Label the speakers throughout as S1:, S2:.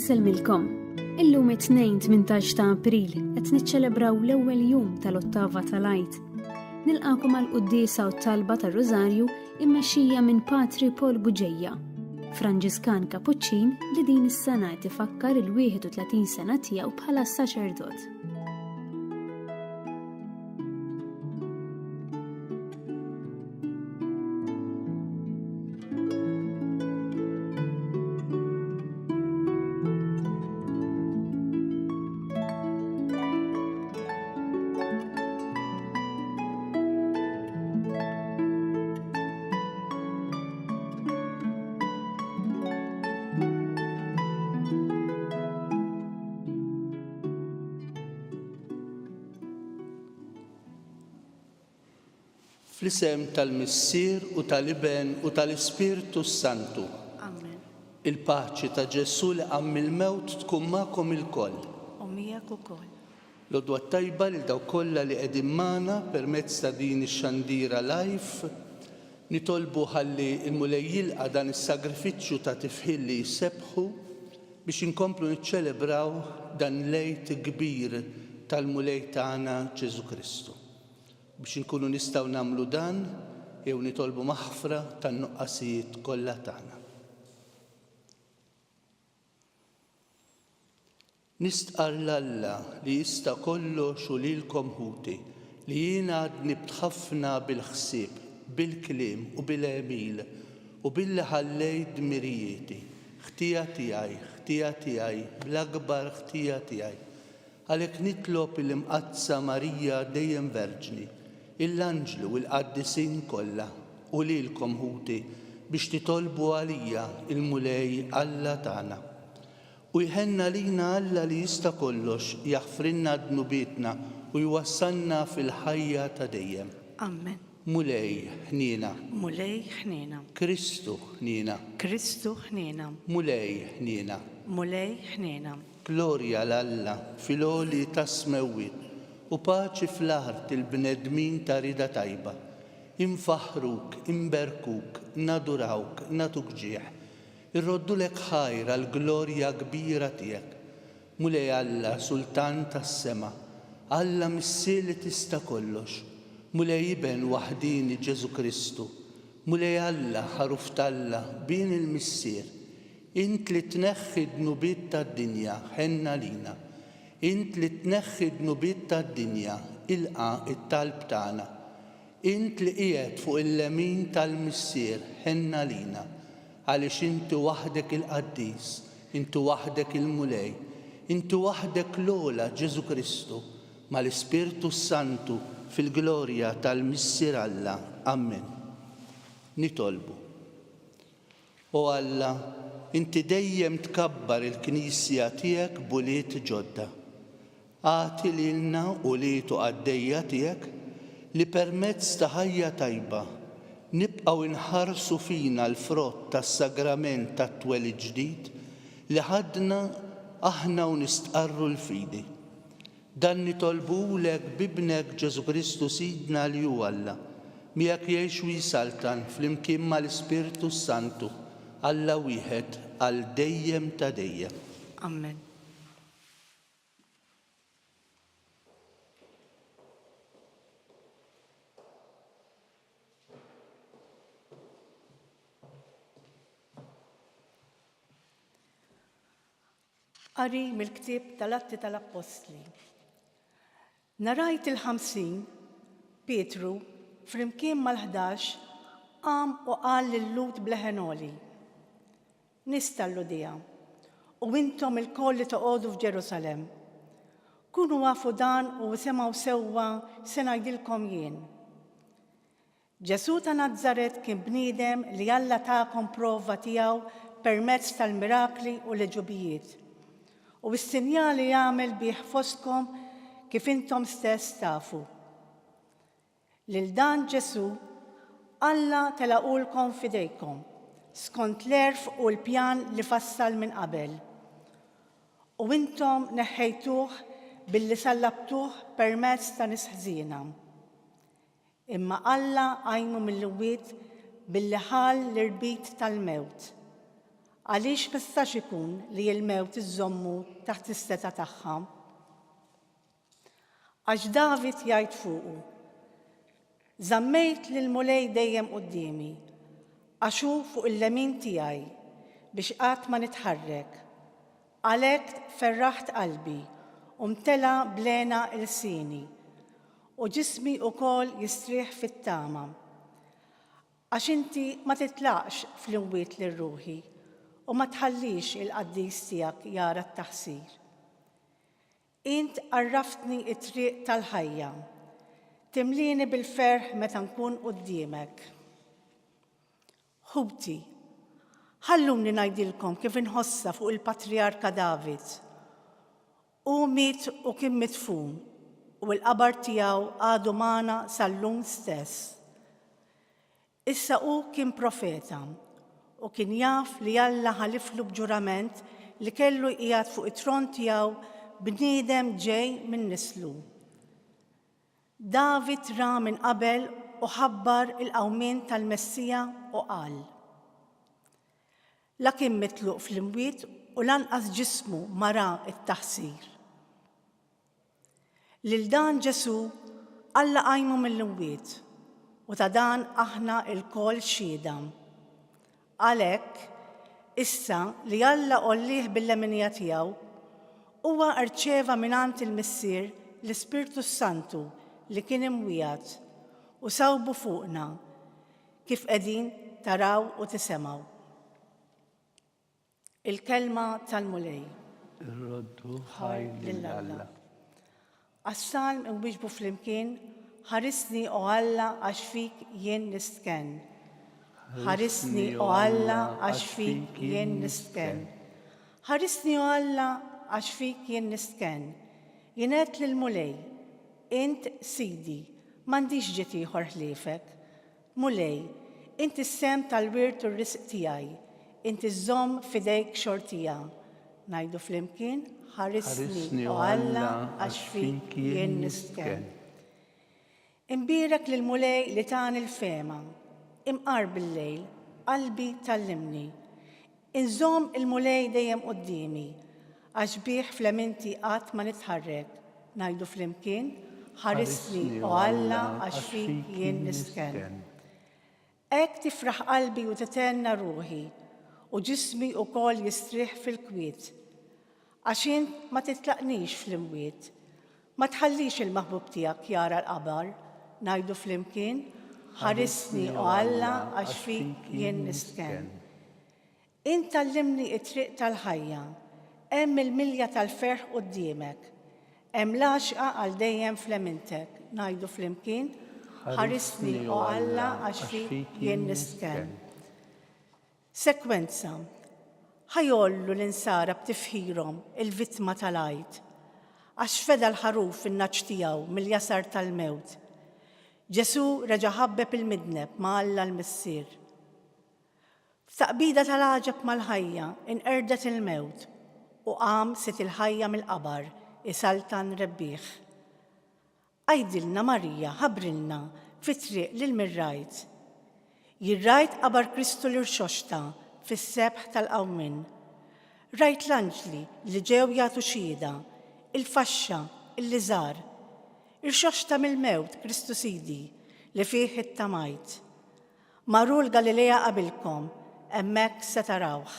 S1: Inselmilkom, illum it-2 ta' April qed niċċelebraw l-ewwel jum tal-ottava tal-Għid. Nilqakom għall-quddiesa u t-talba tar-Rożarju immexxija minn Patri Paul Buġejja, Franġiskan Kapuċċin li din is-sena qed ifakkar il-31 sena tiegħu bħala saċerdot.
S2: Fl-isem tal-Missier u tal-Iben u tal-Ispirtu Santu.
S3: Amen.
S2: Il-paċi ta' Ġesu li qamm il-mewt tkun magħkom ilkoll.
S3: U miegħek ukoll.
S2: L-għodwa tajba lil dawk kollha li qegħdin magħna permezz ta' din ix-xandira live, nitolbu ħalli l-mulej jilqa' dan is-sagrifiċċju ta' tifħil li jsebħu biex inkomplu niċċelebraw dan l-għid kbir tal-mulej tagħna Ġesu Kristu. Biex inkunu nistgħu nagħmlu dan jew nitolbu maħfra tan-nuqqasijiet kollha tagħna. Nistqar l-Alla li jista' kollox u lilkom ħuti li jien għadni b'ħafna bil-ħsieb, bil-kliem u bil-għemil u billi ħallejt dmirijieti, ħtija tiegħi, bl-akbar ħtija tiegħi. Għalhekk nitlob il-imqazza Marija dejjem Verġni, l-anġlu u l-qaddisin kollha u lilkom ħuti biex titolbu għalija il-mulej Alla tagħna. U jħenna lina Alla li jista' kollox jaħfrinna dnubietna u jwassalna fil-ħajja ta' dejjem.
S3: Amen.
S2: Mulej ħniena.
S3: Mulej ħniena.
S2: Kristu ħniena.
S3: Kristu ħniena.
S2: Mulej ħniena.
S3: Mulej ħniena.
S2: Glorja l-Alla fil-għoli ta' smewwiet u paċi fl-art il-bnedmin ta' rida tajba. Infaħruk, imberkuk, nadurawk, natuk ġieħ. Irroddulek ħajra l-glorja kbira tiegħek. Mulej Alla Sultan tas-sema, Alla Missier li tista' kollox. Mulej Iben waħdini Ġesu Kristu. Mulej Alla ħaruf talla bin il-Missier. Int li tneħħi d-nubiet tad-dinja ħenna lina. Int li tneħħi d-nubiet tad-dinja ilqa' it-talb tagħna. Int li qiegħed fuq il-lemin tal-Missier ħenna lina. Għaliex inti waħdek il-Qaddies, inti waħdek il-Mulej, inti waħdek l-ogħla Ġesu Kristu mal-Ispirtu Santu fil-glorja tal-Missier Alla. Amen. Nitolbu. O Alla, inti dejjem tkabbar il-Knisja tiegħek b'uliet ġodda. Għati lilna ulietu għaddejja tiegħek li permezz ta' ħajja tajba nibqgħu inħarsu fina l-frott tas-sagrament tat-twelid ġdid li ħadna aħna u nistqarru l-fidi. Dan nitolbulek bibnek Ġesu Kristu Sidna li hu Alla, miegħek jgħix u jisaltan flimkien mal-Ispirtu Santu, Alla wieħed għal dejjem ta' dejjem.
S3: Amen. Qari mill-ktieb tal-Atti tal-Apostli. Narajt il-50 Pietru flimkien mal-11 qam u qal lil-Lut bleħenoli. Nistallu dija, u intom il-koll li toqgħodu f'Ġerusalem. Kunu għafu dan u semgħu sewwa se ngħidilkom jien. Ġesu ta' Nażaret kien bniedem li Alla tagħkom prova tiegħu permezz tal-mirakli u l-ġubijiet. U s-sinjali jagħmel bih fostkom kif intom stess tafu. Lil dan Ġesu Alla telaqulkom fidejkom skont l-erf u l-pjan li fassal minn qabel. U intom neħħejtuh billi sallabtuh permezz ta' nies ħżiena. Imma Alla għajmu mill-wiet billi ħal l-irbit tal-mewt. Għaliex mistax ikun li l-mewt iżommu taħt is-seta tagħha. Għax David jgħid fuqu: Żammejt lil mulej dejjem qudiemi, għax hu fuq il-lemin tiegħi biex qatt ma nitħarrek. Għalhekk ferraħt qalbi u mtela blena il-sini u ġismi wkoll jistrieħ fit-tama. Għax inti ma titlaqx fl-imwiet lir-ruħi u ma tħallix il-qaddis tiegħek jara t-taħsir. Int qarraftni t-triq tal-ħajja, timlini bil-ferħ meta nkun quddiemek. Ħubti, ħalluni ngħidilkom kif inħossa fuq il-Patriarka David. Hu miet u kien midfun u l-qabar tiegħu għadu magħna sal-lum stess. Issa hu kien profeta u kien jaf li Alla ħaliflu b'ġurament li kellu qiegħed fuq it-tron tiegħu bniedem ġej minn nislu. David ra minn qabel u ħabbar il-qawmien tal-Messija u qal: La kien mitluq fl-imwiet u lanqas ġismu ma ra t-taħsir. Lil dan Ġesu Alla qajmu mill-imwiet u ta' dan aħna l-kol xhieda. Għalhekk issa li Alla qollih bil-leminija tiegħu huwa rċeva mingħand il-Missier l-Ispirtu Santu li kien imwiegħed u sawbu fuqna kif qegħdin taraw u tisemgħu. Il-kelma tal-mulej.
S2: Irroddu ħajl lil Alla.
S3: Għas-salm inwiġbu flimkien: ħarisni o Alla għax fik jien nistken. Ħarisni o Alla għax fik jien nistken. Ħarisni o Alla għax fik jien nistken. Jien qed lill-mulej: Int Sidi, m'għandix ġiet ieħor ħliefek. Mulej, int is-sem tal-wirt u r-risq tiegħi, int iżżomm f'idejk xortija. Ngħidu flimkien: ħarisni o Alla għax fik jien nistken. Imbierek lill-mulej li tani l-fema, imqar bil-lejl, qalbi tallimni. Inżomm il-mulej dejjem qudiemi, għax bih fl-eminti qatt ma nitħarrek. Ngħidu flimkien: ħarisni o Alla għax fik jien nistken. Hekk tifraħ qalbi u titenna ruħi u ġismi wkoll jistrieħ fil-kwiet. Għax int ma titlaqnix fl-imwiet, ma tħallix il-maħbub tiegħek jara l-qabar. Ngħidu flimkien: ħarisni o Alla għax fik jien nistken. Int tallimni t-triq tal-ħajja, hemm il-milja tal-ferħ quddiemek, hemm l-għaxqa għal dejjem fl-emintek. Ngħidu flimkien: ħarisni o Alla għax fik jien nistken. Sekwenza: ħajollu l-insara b'tifħirhom il-vittma tal-għajt, għax feda l-ħaruf in-naċ tiegħu mill-jasar tal-mewt. Ġesu reġa' ħabbeb il-midneb ma' Alla l-Missier. F'taqbida tal-għaġeb mal-ħajja inqerdet il-mewt u qam sit il-ħajja mill-qabar isaltan rebbieħ. Għajdilna Marija, ħabrilna fit-triq lil mirrajt. Jirrajt qabar Kristu l-irxoxta fis-sebħ tal-qawmin. Rajt l-anġli li ġew jagħtu xhieda, il-faxxa, il-liżar. Irxoxta mill-mewt Kristu Sidi li fih it-tamajt. Marru l-Galilea qabilkom, hemmhekk se tarawh.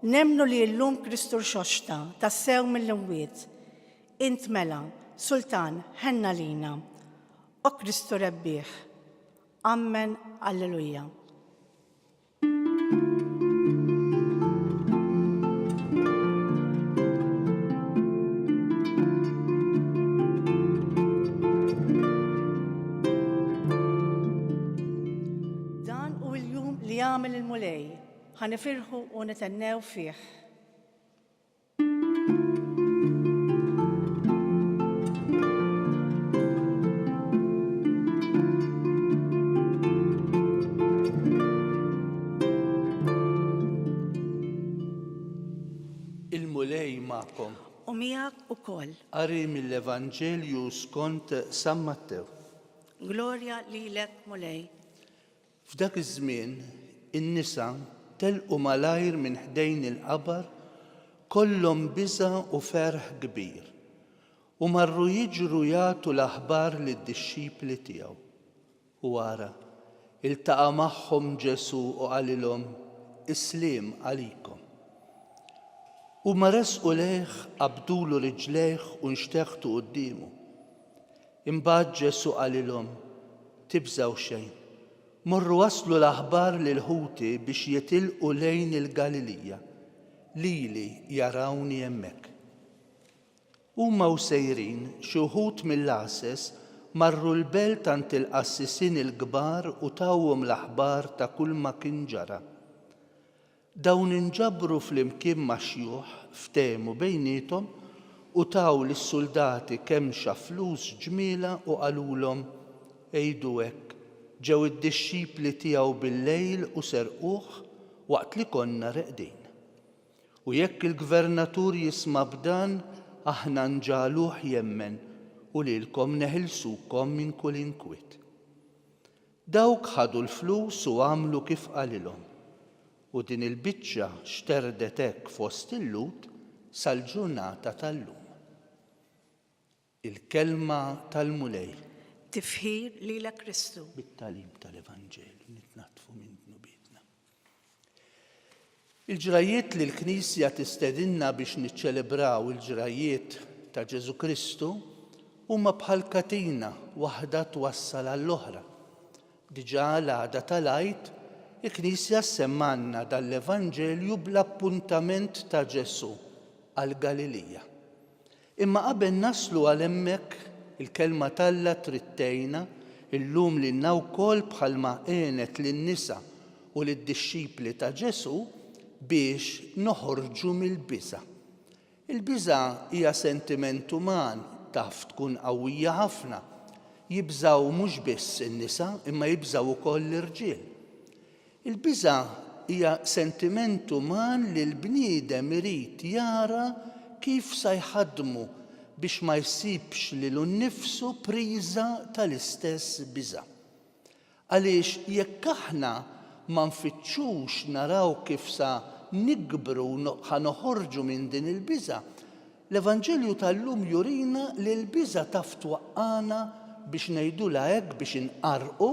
S3: Nemmnu li llum Kristu rxoxta tassew mill-imwiet. Int mela, Sultan, ħenna lina. O Kristu rebbieħ. Amen, Alleluja. Dan u l-jum li jagħmel il-mulej, ħanifirħu u nitennew fih.
S2: Il-mulej ma'kom.
S3: U miegħek ukoll.
S2: Qari mill-Evanġelju skont San Mattew.
S3: Glorja lilek mulej.
S2: F'dak iż-żmien in-nisa telqu malajr minn ħdejn il-qabar kollhom biża' u ferħ kbir u marru jiġru jagħtu l-aħbar lid-dixxipli tiegħu. U wara iltaqa' magħhom Ġesu u qalilhom isliem għalikom. U ma resqu lejh qabdulu riġlejh u nxteħtu qudiemu. Imbagħad Ġesu qalilhom tibżgħu xejn. Morru waslu l-aħbar lil ħuti biex jitilqu lejn il-Galilija, lili jarawni hemmhekk. Huma sejrin xi wħud mill-għases marru l-belt ant il-qassisin il-kbar u tawhom l-aħbar ta' kull ma kien ġara. Dawn inġabru flimkien ma' xjuħ ftehmu bejniethom u taw lis-suldati kemmxa flus ġmiela u qalulhom ejdu hekk ġew id-dixxipli tiegħu bil-lejl u serquh waqt li konna reqdin. U jekk il-gvernatur jisma' b'dan aħna nġaluh jemmen u lilkom neħilsukom minn kull inkwiet. Dawk ħadu l-flus u għamlu kif qalilhom. U din il-biċċa xterdet hekk fost il-lut sal-ġurnata tal-lum. Il-kelma tal-mulej.
S3: Tifħir lilek Kristu.
S2: Bit-talim tal-Evanġelju nitnatfu minn dnubietna. Il-ġrajiet li l-Knisja tistedinna biex niċċelebraw il-ġrajiet ta' Ġesu Kristu huma bħal katina waħda twassal għall-oħra. Diġà l-għada tal-Għid il-Knisja semmanna dal-Evanġelju bl-appuntament ta' Ġesu għall-Galilija. Imma qabel naslu għal hemmhekk il-kelma Alla trittejna illum lilna wkoll bħalma għenet lin-nisa u lid-dixxipli ta' Ġesu biex noħorġu mill-biża'. Il-biża' hija sentiment uman taf tkun qawwija ħafna. Jibżgħu mhux biss in-nisa imma jibżgħu wkoll l-irġiel. Il-biża' hija sentiment uman li l-bniedem irid jara kif se jħaddmu biex ma jsibx lilu nnifsu priża tal-istess biża'. Għaliex jekk aħna ma nfittxux naraw kif sa nikbru ħanoħorġu minn din il-biża', l-Evanġelju tal-lum jurina li l-biża' taf twaqqana biex ngħidulha hekk biex inqarqu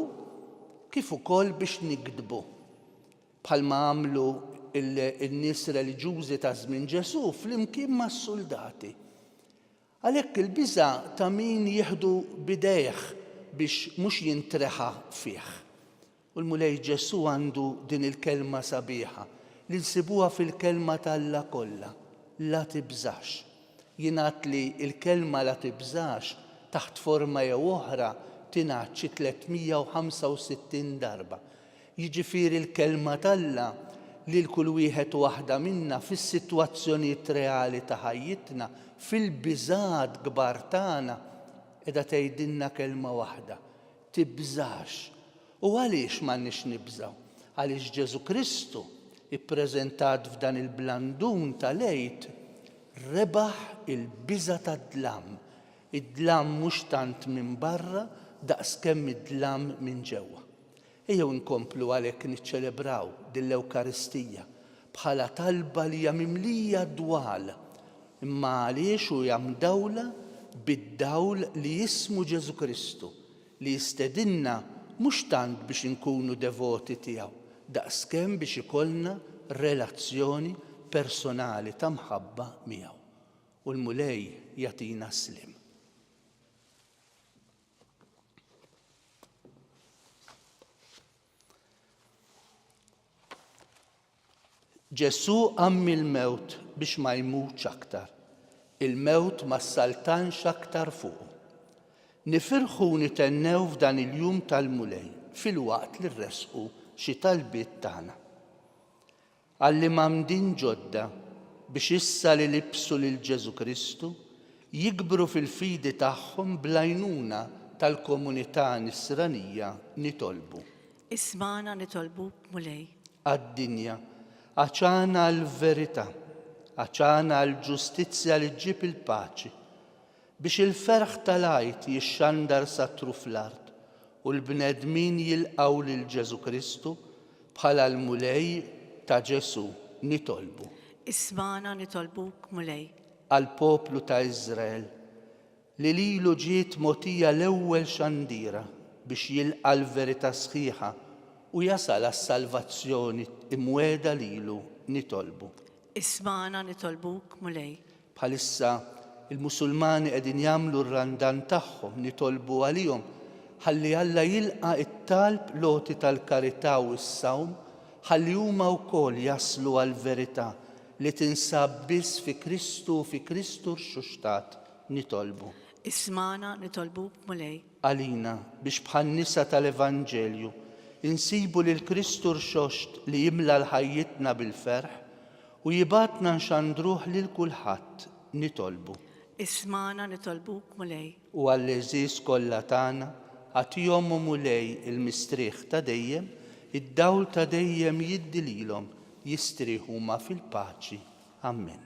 S2: kif ukoll biex nikdbu. Bħalma għamlu il-nies reliġjużi ta' żmien Ġesu flimkien mas-suldati. Għalhekk il-biża' ta' min jieħdu bidejh biex mhux jintreħa fih. U l-mulej Ġesu għandu din il-kelma sabiħa li nsibuha fil-kelma tal-Alla kollha, la tibżax. Jingħad li l-kelma la tibżax taħt forma jew oħra tingħad xi 365 darba. Jiġifieri l-kelma tal-Alla li l-kull wieħed u waħda minna fis-sitwazzjonijiet reali ta' ħajjitna, fil-biżgħat kbar tagħna qiegħda tgħidilna kelma waħda, tibżax. U għaliex m'għandniex nibżgħu? Għaliex Ġesu Kristu ippreżentat f'dan il-blandun tal-għid rebaħ il-biża' tad-dlam. Id-dlam mhux tant minn barra daqskemm id-dlam minn ġewwa. Ejjew nkomplu għalhekk niċċelebraw din l-Ewkaristija bħala talba li hija mimlija dwal, imma għaliex u hija mdawla bid-dawl li jismu Ġesu Kristu li jistedinna mhux tant biex inkunu devoti tiegħu, daqskemm biex ikollna relazzjoni personali ta' mħabba miegħu. U l-mulej jagħtina slim. Ġesu għammi l-mewt biex ma jmutx aktar. Il-mewt ma ssaltanx aktar fuqu. Nifirħu nitennew f'dan il-jum tal-mulej fil-waqt li rresqu xi talbiet tagħna. Għalli mamdin ġodda biex issa li libsu lil Ġesu Kristu jikbru fil-fidi tagħhom bl-għajnuna tal-komunità nisranija nitolbu.
S3: Ismana nitolbu mulej.
S2: Għad-dinja għaċana l-verità, għaċana l-ġustizzja li ġġib il-paċi, biex il-ferħ tal-għajt jixxandar satru fl-art u l-bnedmin jilqaw lil Ġesu Kristu bħala l-mulej ta' Ġesu nitolbu.
S3: Ismana nitolbuk mulej.
S2: Għal poplu ta' Izrael li lilu ġiet motija l-ewwel xandira biex jilqa' l-verità sħiħa u jasal għas-salvazzjoni imweda lilu nitolbu.
S3: Ismana nitolbuk mulej.
S2: Bħalissa il-Musulmani qegħdin jagħmlu r-randan tagħhom nitolbu għalihom ħalli Alla jilqa' it-talb loti tal-karità u s-sawm ħalli huma wkoll jaslu għall-verità li tinsab biss fi Kristu u fi Kristu rxuxtat nitolbu.
S3: Ismana nitolbuk mulej.
S2: Għalina biex bħan-nisa tal-Evanġelju insibu lil Kristu rxoxt li jimla l-ħajjitna bil-ferħ u jibatna nxandruh lil kulħadd nitolbu.
S3: Ismana nitolbuk mulej.
S2: U għall-eżiż kollha tagħna għatihom u mulej il-mistrieħ ta' dejjem, id-dawl ta' dejjem jiddi lilhom jistrieħu ma fil-paċi. Amen.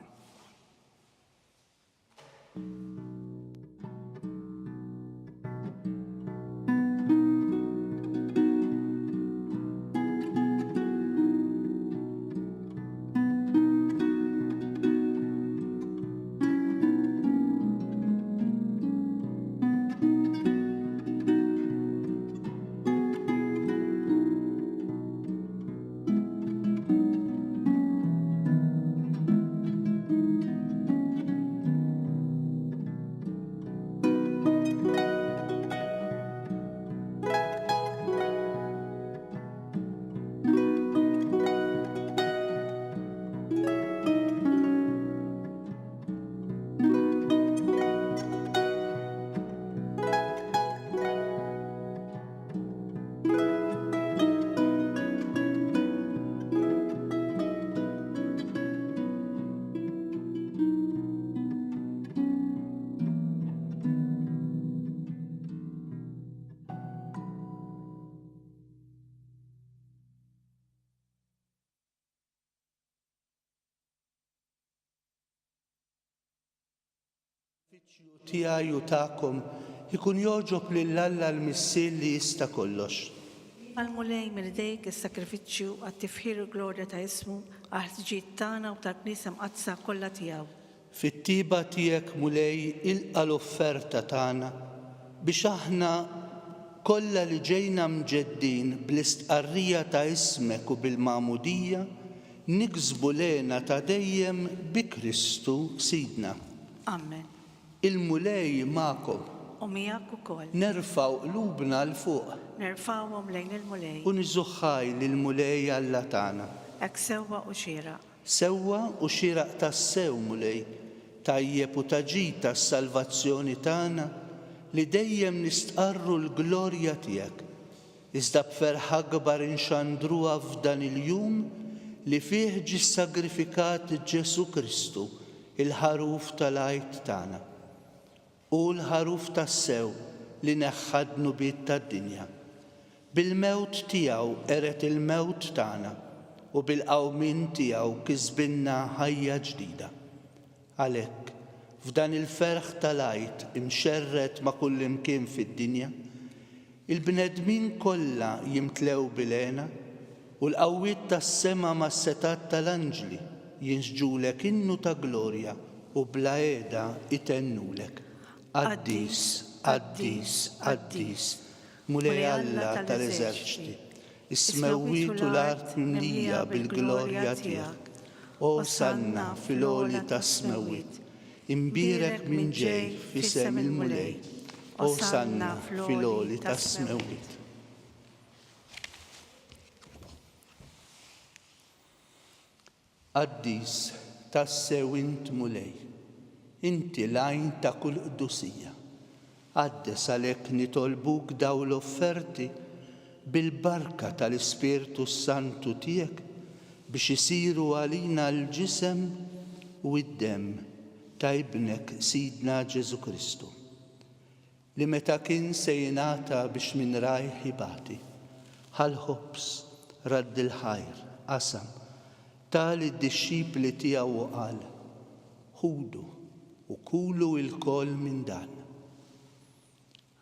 S2: Tiegħi u tagħkom ikun joġob lil Alla l-missier li jista' kollox.
S3: Għal-mulej mill-dejk is-sakrifiċċju għat-tifħir u glorja ta' ismu għal-ħtiġijiet tagħna u tal-Knisja mqaddsa kollha tiegħu.
S2: Fit-tiba tiegħek mulej ilqa' l-offerta tagħna biex aħna kollha li ġejna mġeddin bl-istqarrija ta' ismek u bil-magħmudija niksbu lena ta' dejjem bi Kristu Sidna.
S3: Amen.
S2: Il-mulej magħkom.
S3: U miegħek ukoll.
S2: Nerfgħu qlubna l fuq.
S3: Nerfgħuhom lejn il-mulej.
S2: U niżuħħaj lill-mulej Alla tagħna.
S3: Hekk sewwa u xieraq.
S2: Sewwa u xieraq tas-sew mulej, tajjeb u taġid tas-salvazzjoni tagħna li dejjem nistqarru l-glorja tiegħek. Iżda b'ferħa akbar inxandruha f'dan il-jum li fih ġie sagrifikat Ġesu Kristu, il-ħaruf tal-għajt tagħna. U l-ħaruf tas-sew li neħħadnu bit tad-dinja. Bil-mewt tiegħu eret il-mewt tagħna u bil-qawmin tiegħu kisbinna ħajja ġdida. Għalhekk, f'dan il-ferħ tal-għajt imxerret ma' kull imkien fid-dinja, il-bnedmin kollha jimtlew bil-għena u l-qawwiet tas-sema mas-setat tal-anġli jinxġulek innu ta' glorja u bla għeda itennulek. Qaddis, qaddis, qaddis, mulej Alla tal-eżerċiti, is-smewwiet u l-art mimlija bil-glorja tiegħek. Osanna fil-għoli tas-smewwiet, imbierek minn ġej f'isem il-mulej. Osanna fil-għoli tas-smewwiet. Qaddis tas-sew int mulej, inti l-għajn ta' kull qdusija. Għaddes għalhekk nitolbuk daw l-offerti bil-barka tal-Ispirtu Santu tiegħek biex isiru għalina l-ġisem u d-demm ta' ibnek Sidna Ġesu Kristu, li meta kien se jingħata biex minn rajh jibati, ħal-ħobs radd il-ħajr qasam tal id-dixxipli tiegħu qal, ħudu u kulu il-koll minn dan.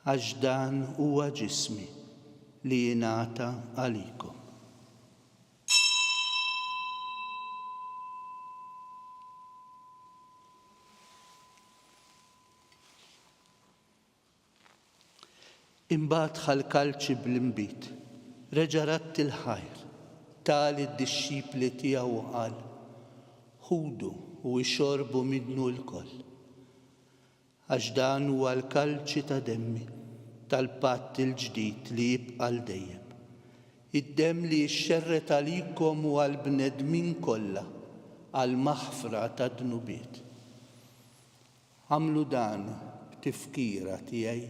S2: Għax dan huwa ġismi li jingħata għalikom. Imbagħad ħall-kalċi bl-imbit, reġa' ratti l-ħajr, tali d-disċipli tiegħu qal, ħudu u jxorbu minnu l-koll. Għax dan huwa l-kalċi ta' demmi tal-patt il-ġdid li jibqa' l-dejjem. Id-demm li jxxerret għalikom u għall-bnedmin kollha għall-maħfra ta' dnubiet. Għamlu dan b'tifkira tiegħi.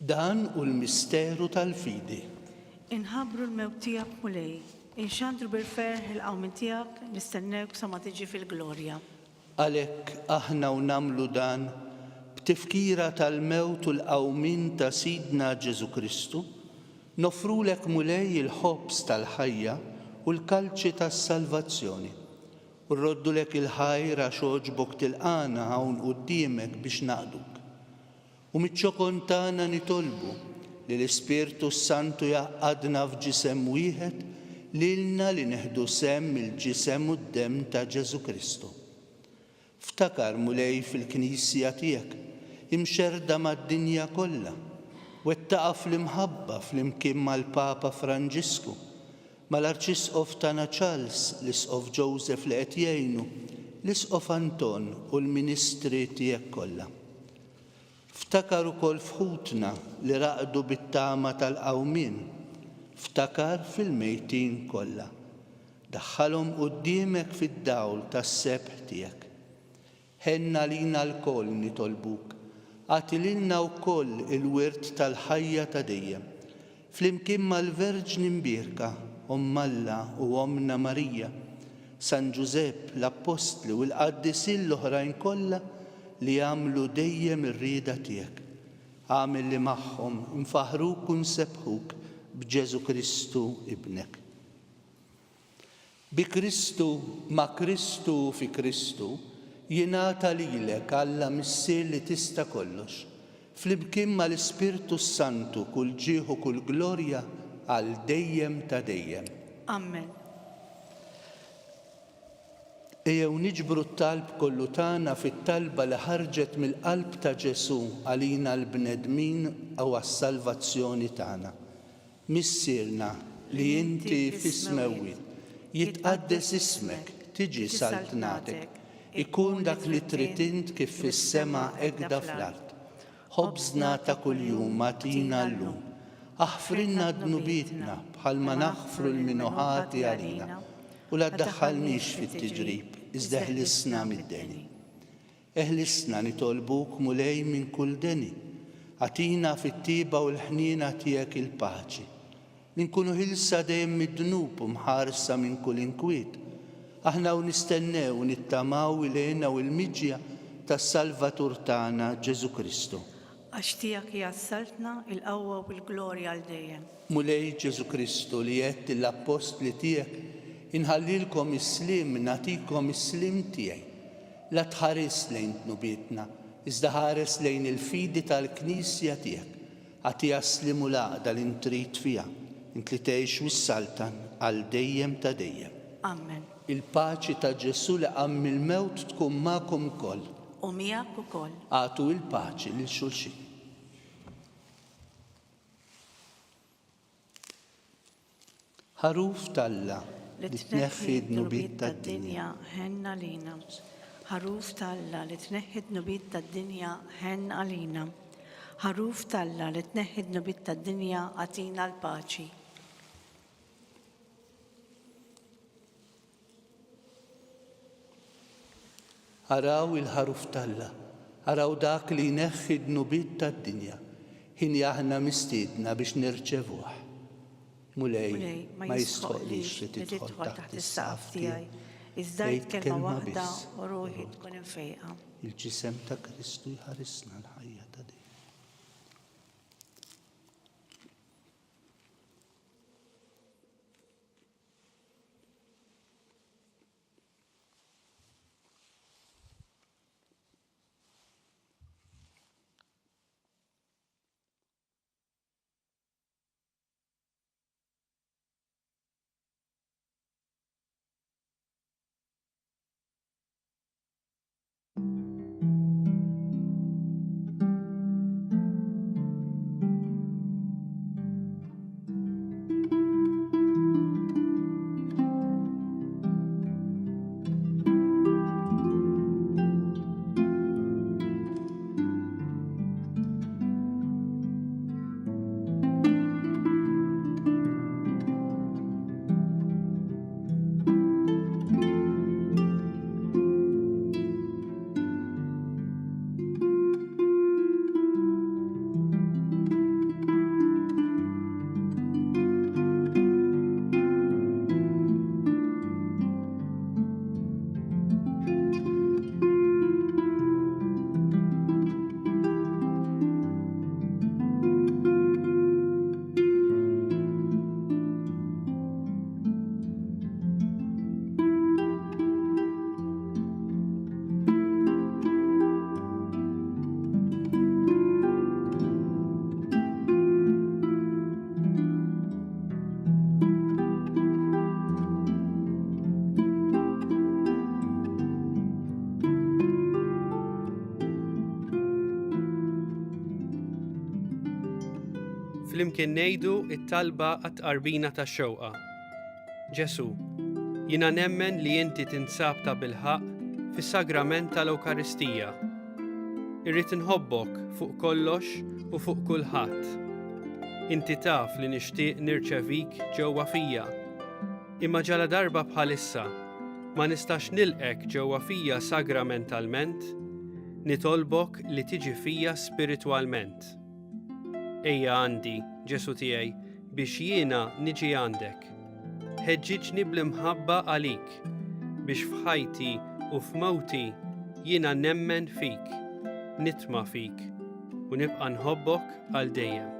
S2: Dan u l-misteru tal-fidi.
S3: Inħabru l-mewt tiegħek mulej, inxandru bil-ferħ il-qawmin tiegħek, nistennewk sa ma tiġi fil-glorja.
S2: Għalhekk aħna u nagħmlu dan b'tifkira tal-mewt u l-qawmin ta' Sidna Ġesu Kristu, nofrulek mulej il-ħobs tal-ħajja u l-kalċi tas-salvazzjoni. U rroddulek il-ħajr għax oġbok tilqana hawn quddiemek biex naqduk. U miċ-ċokon tagħna nitolbu li l-Ispirtu Santu jaqadna f'ġisem wieħed lilna li neħdu sem il-ġisem u d-demm ta' Ġesu Kristu. Ftakar mulej fil-Knisja tiegħek, imxerda mad-dinja kollha, wettaqa fl-imħabba fl-imkien mal-Papa Franġisku, mal-Arċisqof tagħna Charles, l-Isqof Joseph li qed jgħinu, l-Isqof Anton u l-Ministri tiegħek kollha. Ftakar ukoll fħutna li raqdu bit-tama tal-qawmien, ftakar fil-mejtin kollha. Daħħalhom quddiemek fid-dawl tas-sebħ tiegħek. Ħenna lina l-koll nitolbuk, għati lilna wkoll il-wirt tal-ħajja ta' dejjem. Flimkien mal-Verġni Mbierka, Alla u Omna Marija, San Ġusepp, l-Apostli u l-Qaddisin l-oħrajn kollha li għamlu dejjem ir-rieda tiegħek. Għamil li magħhom nfaħruk u nsebħuk b'Ġesu Kristu ibnek. Bi Kristu, ma' Kristu fi Kristu, jingħata lilek Alla missier li tista' kollox, flimkien mal-Ispirtu Santu kull ġieħ u kull glorja għal dejjem ta' dejjem.
S3: Amen.
S2: Ejjew niġbru t-talb kollu tagħna fit-talba li ħarġet mill-qalb ta' Ġesu għalina l-bnedmin u għas-salvazzjoni tagħna. Missierna li inti fis-smewwit, jitqaddes ismek, tiġi saltnatek, ikun dak li trid int kif fis-sema hekk fl-art. Ħobżna ta' kuljum agħtina llum, aħfrilna dnubietna bħalma naħfru l-minuħati għalina. U la ddaħħalniex fit-tiġrib, iżda ħlisna mid-deni. Eħlisna nitolbuk mulej minn kull deni, għatina fit-tiba u l-ħnina tiegħek il-paċi. Li nkunu ħilsa dejjem mid-dnub u mħarsa minn kull inkwiet. Aħna u nistennew u nittamaw ilejna u l-miġja tas-Salvatur tagħna Ġesu Kristu.
S3: Għax tiegħek jassaltna il-qawwa u l-glorja għal dejjem.
S2: Mulej Ġesu Kristu li qed l-Apostli tiegħek inħallilkom is-slim, nagħtikom is-slim tiegħi. La tħares lejn dnubietna, iżda ħares lejn il-fidi tal-Knisja tiegħek. Għatiha slim u l-għaqda li intrid fiha, int li tgħix wis-saltan għal dejjem ta' dejjem.
S3: Amen.
S2: Il-paċi ta' Ġesu li qamm il-mewt tkun magħkom ukoll.
S3: U miegħek ukoll.
S2: Għatu il-paċi lil xulxin. Ħaruf tal-Alla li tneħħi d-nubiet tad-dinja
S3: ħenna lina. Ħaruf tal-Alla li tneħħi d-nubiet tad-dinja ħenna lina. Ħaruf tal-Alla li tneħħi d-nubiet tad-dinja għatina l-paċi.
S2: Araw il-ħaruf tal-Alla, araw dak li jneħħi d-nubiet tad-dinja. Ħin aħna mistiedna biex nirċevuh. Mulej ma jistħoqlix li tidħol taħt is-saqaf tiegħi. Iżda kelma waħda u ruħi tkun infejqa. Il-ġisem ta' Kristu jħarisna l-ħajja ta' dejjem.
S4: flimkien ngħidu t-talba għat-tqarbina tax-xewqa. Ġesu, jiena nemmen li inti tinsab ta' bilħaq fis-sagrament tal-Ewkaristija. Irrid inħobbok fuq kollox u fuq kulħadd. Inti taf li nixtieq nirċevik ġewwa fija. Imma ġala darba bħalissa ma nistax nilqek ġewwa fija sagramentalment, nitolbok li tiġi fija spiritwalment. Ejja għandi, Ġesu tiegħi, biex jiena niġi għandek. Ħeġġiġni bl-imħabba għalik, biex f'ħajti u f'mewti jiena nemmen fik, nitma' fik u nibqa' nħobbok għal dejjem.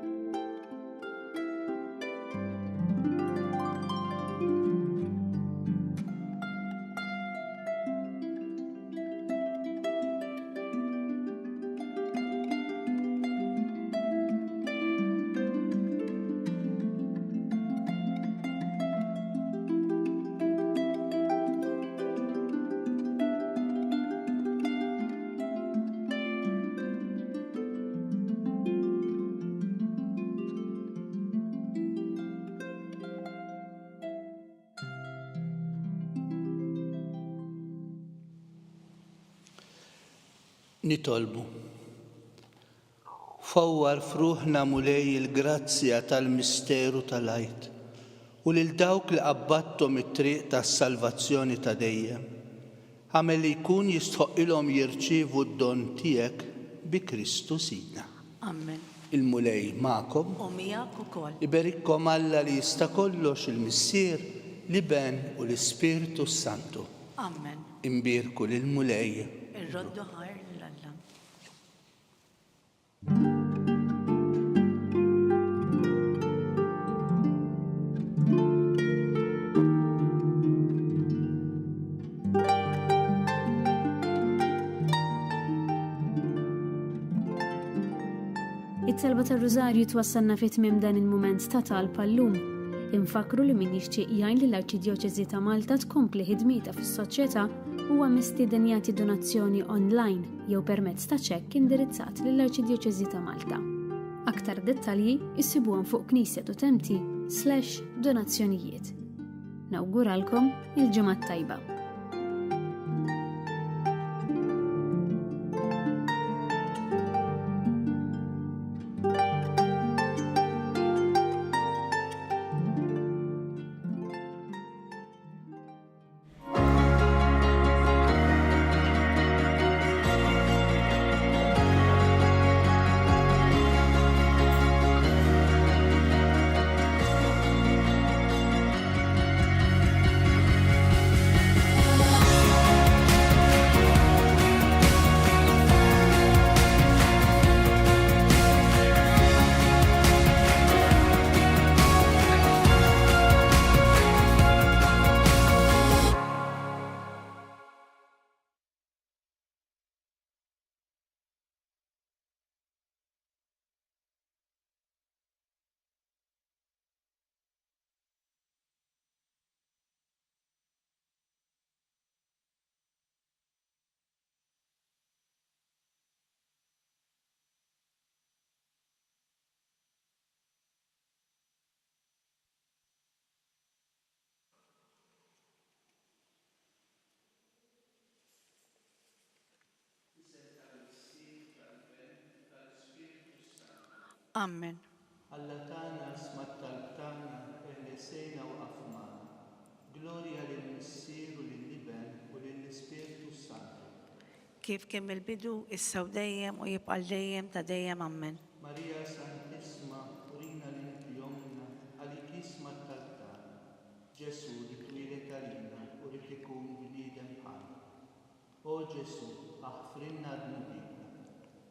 S2: Nitolbu. Fawwar fruħna mulej il-grazzja tal-misteru tal-għajt u lil dawk li qabbattom it-triq tas-salvazzjoni ta' dejjem. Għamel li jkun jistħoqilhom jirċievu d-don tiegħek bi Kristu Sidna.
S3: Amen.
S2: Il-mulej magħkom.
S3: U miegħek ukoll.
S2: Iberikkom Alla li jista' kollox il-Missier, l-Iben u l-Ispiritu Santu.
S3: Amen.
S2: Imbirku lil-mulej.
S3: Irroddu ħajr l-Alla.
S1: It-talba tar-Rużarju twassalna fi tmiem dan il-mument ta' talba llum. Infakru li min jixtieq jgħin li l-Arċidjoċeżi ta' Malta tkompli ħidmieta fis-soċjetà huwa mistieden jagħti donazzjoni online jew permezz ta' ċekk indirizzat lill-Arċidjoċeżi ta' Malta. Aktar dettalji issibuhom fuq knisja.mt/donazzjonijiet. Nawguralkom il-ġimgħa tajba.
S3: Amen.
S2: Alla tagħna smat tal-btana eħlesejna u qafmana. Glorja lill-Missier u lill-Iben u lill-Ispiritu Santu.
S3: Kif kemm il-bidu, issa u dejjem u jibqa' dejjem ta' dejjem. Amen.
S2: Marija Santissima, urina l-inti jomna, għalik ismat tal-btana. Ġesu li twilet għalina u li tikun bniedem bħalna. O Ġesu, aħfrinna d-nubina.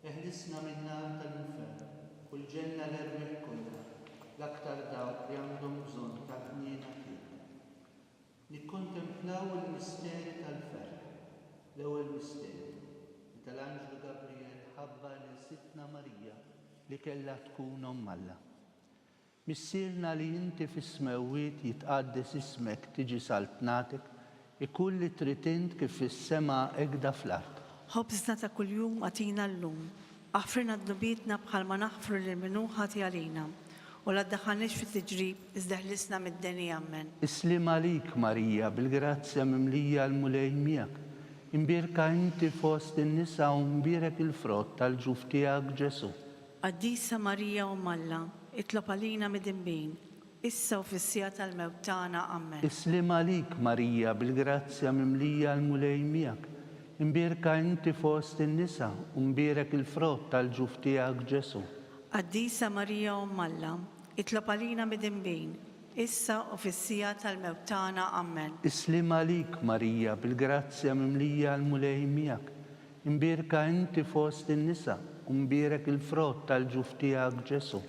S2: Eħlisna min-nar tal-infern. Kull ġenna l-ermeħ kollha, l-aktar dawk li għandhom bżonn ta' ħniena tiegħek. Nikkontemplaw il-misteri tal-ferħ, l-ewwel misteri li tal-Anġlu Gabriel ħabbar lil Sittna Marija li kellha tkun Omm Alla. Missierna li inti fis-smewwiet jitqaddes ismek tiġi saltnatek, ikun li trid int kif fis-sema egda fl-art.
S3: Ħobżna ta' kuljum għatina llum. Aħfrina d-nubitna bħalma naħfru l-minuħati għalina u la ddaħħalniex fit-tiġrib, iżda ħlisna mid-deni ammen.
S2: اسلم عليك ماريا بالجرازيا مملية المليميك إمبيركا أنت فوسط النساء ومبيرك الفروت tal-ġuf tiegħek Ġesu.
S3: Qaddisa Marija u Malla, itlob għalina mid-imbin, issa u fis-sija tal-mewt tagħna ammen.
S2: اسلم عليك ماريا بالجرازيا مملية المليميك إمبيركا أنت فوسط النساء ومبيرك الفروت tal-ġuf tiegħek Ġesu.
S3: Qaddisa Marija u Malla, itlob għalina mid-imbin, issa u fis-sija tal-mewt tagħna ammen.
S2: اسلم عليك ماريا بالجرازيا مملية المليميك إمبيركا أنت فوسط النساء ومبيرك الفروت tal-ġuf tiegħek Ġesu.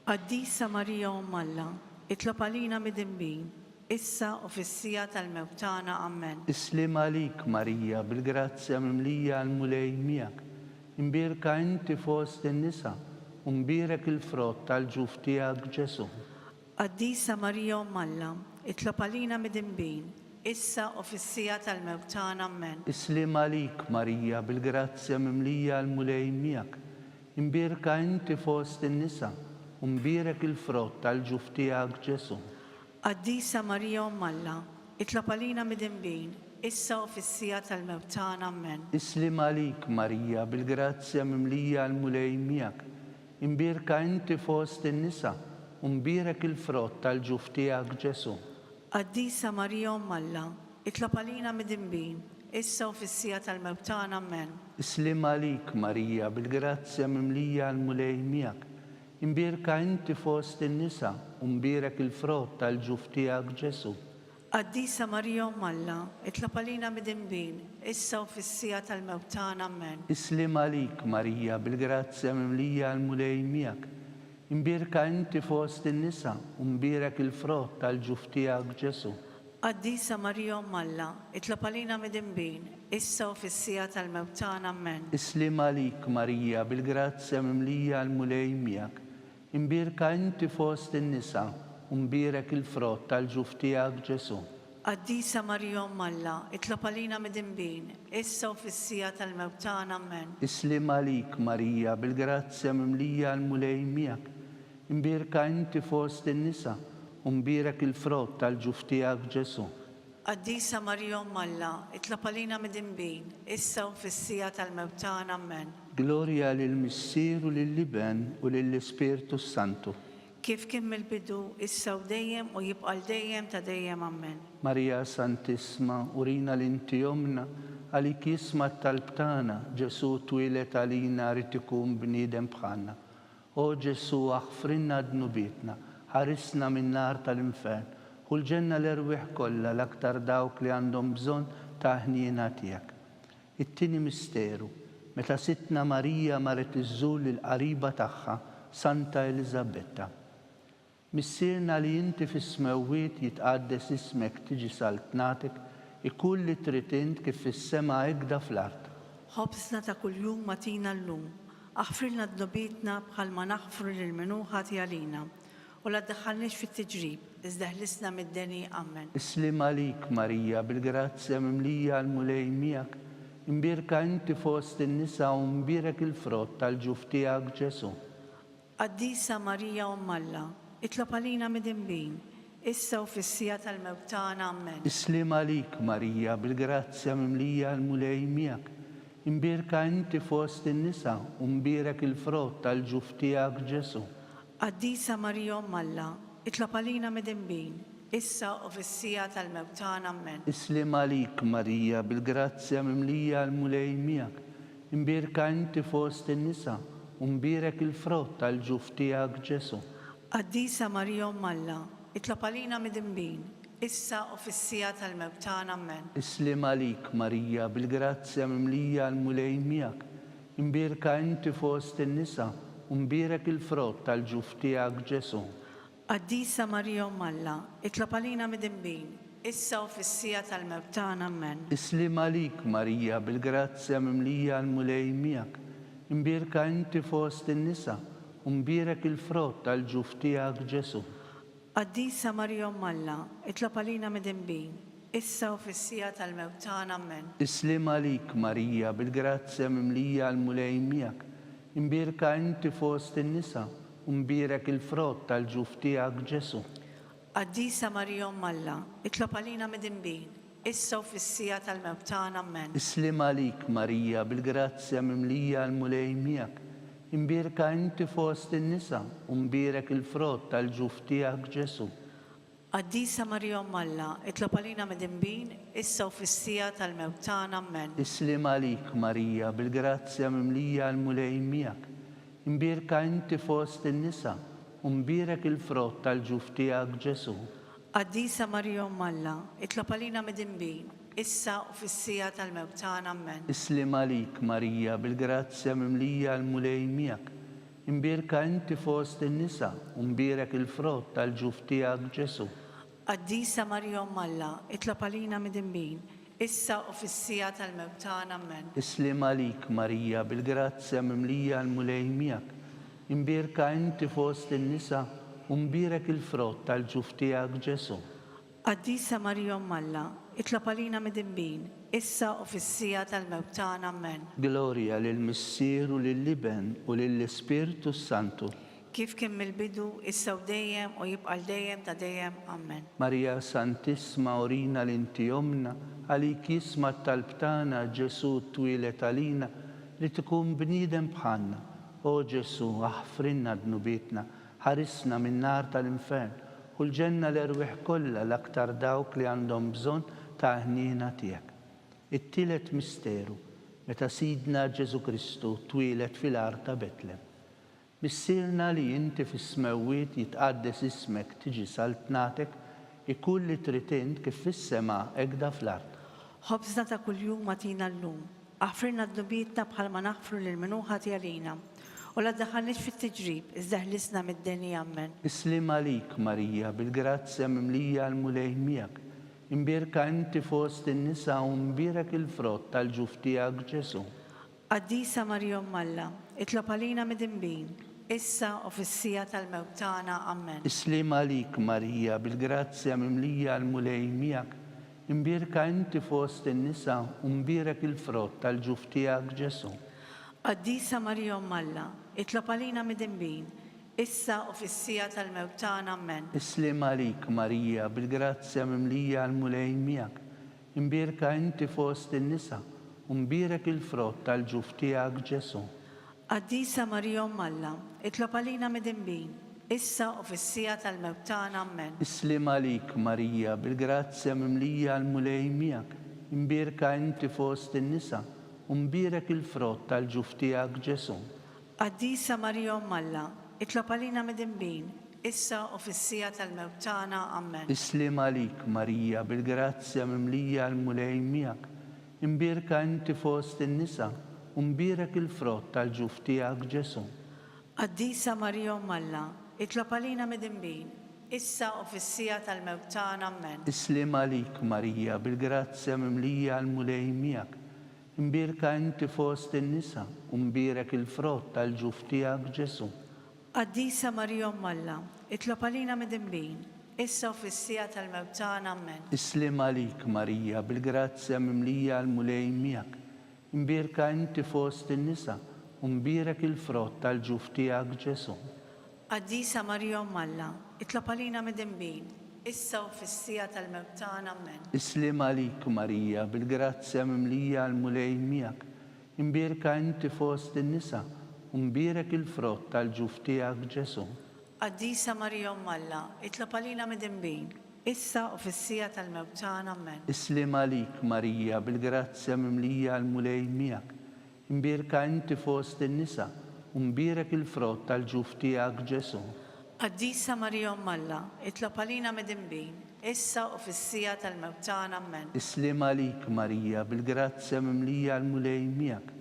S3: Qaddisa Marija u Malla, itlob għalina mid-imbin, issa u fis-sija tal-mewt tagħna ammen.
S2: اسلم عليك ماريا بالجرازيا مملية المليميك إمبيركا أنت فوسط النساء ومبيرك الفروت tal-ġuf tiegħek Ġesu.
S3: Qaddisa Marija u Malla, itlob għalina mid-imbin, issa u fis-sija tal-mewt tagħna ammen.
S2: اسلم عليك ماريا بالجرازيا مملية المليميك إمبيركا أنت فوسط النساء ومبيرك الفروت tal-ġuf tiegħek Ġesu.
S3: Qaddisa Marija u Malla, itlob għalina mid-imbin, issa u fis-sija tal-mewt tagħna ammen.
S2: اسلم عليك ماريا بالجرازيا مملية المليميك إمبيركا أنت فوسط النساء ومبيرك الفروت tal-ġuf tiegħek Ġesu.
S3: Qaddisa Marija u Malla, itlob għalina mid-imbin, issa u fis-sija tal-mewt tagħna ammen.
S2: اسلم عليك ماريا بالجرازيا مملية المليميك إمبيركا أنت فوسط النساء ومبيرك الفروت tal-ġuf tiegħek Ġesu.
S3: Qaddisa Marija u Malla, itlob għalina mid-imbin, issa u fis-sija tal-mewt tagħna ammen.
S2: اسلم عليك ماريا بالجرازيا مملية المليميك إمبيركا أنت فوسط النساء ومبيرك الفروت tal-ġuf tiegħek Ġesu.
S3: Qaddisa Marija u Malla, itlob għalina mid-imbin, issa u fis-sija tal-mewt tagħna ammen.
S2: اسلم عليك ماريا بالجرازيا مملية المليميك إمبيركا أنت فوسط النساء ومبيرك الفروت tal-ġuf tiegħek Ġesu.
S3: Qaddisa Marija u Malla, itlob għalina mid-imbin, issa u fis-sija tal-mewt tagħna ammen.
S2: اسلم عليك ماريا بالجرازيا مملية المليميك إمبيركا أنت فوسط النساء ومبيرك الفروت tal-ġuf tiegħek Ġesu.
S3: Qaddisa Marija u Malla, itlob għalina mid-imbin, issa u fis-sija tal-mewt tagħna ammen.
S2: Gloria lil-Missier u lill-Liben u lill-Ispirtu Santu.
S3: Kif kien mill-bidu, issa u dejjem u jibqa' dejjem ta' dejjem ammen.
S2: Maria Santissima, urina l-inti jomna, għalik jisma tal-btana, Ġesu twilet għalina rrid ikun bniedem bħalna. O Ġesu aħfrinna dnubitna, ħarisna min-nar tal-infern, u l-ġenna l-erwieħ kollha l-aktar dawk li għandhom bżonn ta' ħniena tiegħek. It-tieni misteru, meta sitna Marija marret iżżur lill-qariba tagħha, Santa Elisabetta. Missierna li inti fis-smewwiet jitqaddes ismek tiġi saltnatek, ikun li trid int kif fis-sema hekk fl-art.
S3: Ħobsna ta' kuljum matina llum, aħfrilna dnubitna bħalma naħfru lil-menuħati għalina, u la ddaħħalniex fit-tiġrib, iżda ħlisna mid-deni ammen.
S2: اسلم عليك ماريا بالجرازيا مملية المليميك إمبيركا أنت فوسط النساء ومبيرك الفروت tal-ġuf tiegħek Ġesu.
S3: Qaddisa Marija u Malla, itlob għalina mid-imbin, issa u fis-sija tal-mewt tagħna ammen.
S2: اسلم عليك ماريا بالجرازيا مملية المليميك إمبيركا أنت فوسط النساء ومبيرك الفروت tal-ġuf tiegħek Ġesu.
S3: Qaddisa Marija u Malla, itlob għalina mid-imbin, issa u fis-sija tal-mewt tagħna ammen.
S2: اسلم عليك ماريا بالجرازيا مملية المليميك إمبيركا أنت فوسط النساء ومبيرك الفروت tal-ġuf tiegħek Ġesu.
S3: Qaddisa Marija u Malla, itlob għalina mid-imbin, issa u fis-sija tal-mewt tagħna ammen.
S2: اسلم عليك ماريا بالجرازيا مملية المليميك إمبيركا أنت فوسط النساء ومبيرك الفروت tal-ġuf tiegħek Ġesu.
S3: Qaddisa Marija u Malla, itlob għalina mid-imbin, issa u fis-sija tal-mewt tagħna ammen.
S2: اسلم عليك ماريا بالجرازيا مملية المليميك إمبيركا أنت فوسط النساء ومبيرك الفروت tal-ġuf tiegħek Ġesu.
S3: Qaddisa Marija u Malla, itlob għalina mid-imbin, issa u fis-sija tal-mewt tagħna ammen.
S2: اسلم عليك ماريا بالجرازيا مملية المليميك إمبيركا أنت فوسط النساء Umbirek il-frott tal-ġuf tiegħek Ġesu.
S3: Qaddisa Marija Umm Alla, itlob għalina mid-imbin, issa u fis-sija tal-mewt tagħna, amen.
S2: Islim għalik Marija bil-grazzja mimlija l-mulej miegħek. Imbirka inti fost in-nisa, umbirek il-frott tal-ġuf tiegħek Ġesu.
S3: Qaddisa Marija Umm Alla, itlob għalina mid-imbin, issa u fis-sija tal-mewt tagħna, amen.
S2: Islim għalik Marija bil-grazzja mimlija l-mulej miegħek. Imbirka inti fost in-nisa, umbirek il-frott tal-ġuf tiegħek Ġesu.
S3: Qaddisa Marija Umm Alla, itlob għalina mid-imbin, issa u fis-sija tal-mewt tagħna, amen.
S2: Islim għalik Marija bil-grazzja mimlija l-mulej miegħek. Imbirka inti fost in-nisa, umbirek il-frott tal-ġuf tiegħek Ġesu.
S3: Qaddisa Marija Umm Alla, itlob għalina mid-imbin, issa u fis-sija tal-mewt tagħna, amen.
S2: Islim għalik Marija bil-grazzja mimlija l-mulej miegħek. Imbirka inti fost in-nisa, umbirek il-frott tal-ġuf tiegħek Ġesu.
S3: Qaddisa Marija Umm Alla, itlob għalina mid-imbin, issa u fis-sija tal-mewt tagħna, amen.
S2: Gloria lill-Missier u lill-Liben u lill-Ispirtu Santu.
S3: Kif kien mill-bidu, issa u dejjem u jibqa' dejjem ta' dejjem, amen.
S2: Marija Santissima orina l-inti omna, għalik jisma tal-btana Ġesu twilet għalina li tkun bniedem bħalna. O Ġesu, aħfrinna dnubietna, ħarisna minn nar tal-infern, u l-ġenna l-erwieħ kollha l-aktar dawk li għandhom bżonn ta' ħniena tiegħek. It-tielet misteru, meta Sidna Ġesu Kristu twilet fil-ar ta' Betlem. Missirna li inti fis-smewwiet jitqaddes ismek tiġi saltnatek, ikun li tritint kif fis-sema ekda fl-art.
S3: Ħobżna ta' kuljum atina llum, aħfirna d-nubietna bħalma naħfru lil minuħa tiegħina, u la ddaħħalniex fit-tiġrib, iżda ħlisna mid-denja, amen.
S2: Islim għalik Marija bil-grazzja mimlija l-mulej miegħek. Imbirka inti fost in-nisa u mbirek il-frott tal-ġuf tiegħek Ġesu.
S3: Qaddisa Marija Umm Alla, itlob għalina mid-imbin, issa u fis-sija tal-mewt tagħna, amen.
S2: Islim għalik Marija bil-grazzja mimlija l-mulej miegħek. Imbirka inti fost in-nisa u mbirek il-frott tal-ġuf tiegħek Ġesu.
S3: Qaddisa Marija Umm Alla, itlob għalina mid-imbin, issa u fis-sija tal-mewt tagħna, amen.
S2: Islim għalik Marija bil-grazzja mimlija l-mulej miegħek. Imbirka inti fost in-nisa u mbirek il-frott tal-ġuf tiegħek Ġesu.
S3: Qaddisa Marija Umm Alla, itlob għalina mid-imbin, issa u fis-sija tal-mewt tagħna, amen.
S2: Islim għalik Marija bil-grazzja mimlija l-mulej miegħek. Imbirka inti fost in-nisa u mbirek il-frott tal-ġuf tiegħek Ġesu.
S3: Qaddisa Marija Umm Alla, itlob għalina mid-imbin, issa u fis-sija tal-mewt tagħna, amen.
S2: Islim għalik Marija bil-grazzja mimlija l-mulej miegħek. Imbirka inti fost in-nisa u mbirek il-frott tal-ġuf tiegħek Ġesu.
S3: Qaddisa Marija Umm Alla, itlob għalina mid-imbin, issa u fis-sija tal-mewt tagħna, amen.
S2: Islim għalik Marija bil-grazzja mimlija l-mulej miegħek. Imbirka inti fost in-nisa u mbirek il-frott tal-ġuf tiegħek Ġesu.
S3: Qaddisa Marija Umm Alla, itlob għalina mid-imbin, issa u fis-sija tal-mewt tagħna, amen.
S2: Islim għalik Marija bil-grazzja mimlija l-mulej miegħek. Imbirka inti fost in-nisa u mbirek il-frott tal-ġuf tiegħek Ġesu.
S3: Qaddisa Marija Umm Alla, itlob għalina mid-imbin, issa u fis-sija tal-mewt tagħna, amen.
S2: Islim għalik Marija bil-grazzja mimlija l-mulej miegħek. Imbirka inti fost in-nisa u mbirek il-frott tal-ġuf tiegħek Ġesu.
S3: Qaddisa Marija Umm Alla, itlob għalina mid-imbin, issa u fis-sija tal-mewt tagħna, amen.
S2: Islim għalik Marija bil-grazzja mimlija l-mulej miegħek. Imbirka inti fost in-nisa u mbirek il-frott tal-ġuf tiegħek Ġesu.
S3: Qaddisa Marija Umm Alla, itlob għalina mid-imbin, issa u fis-sija tal-mewt tagħna, amen.
S2: Islim għalik Marija bil-grazzja mimlija l-mulej miegħek.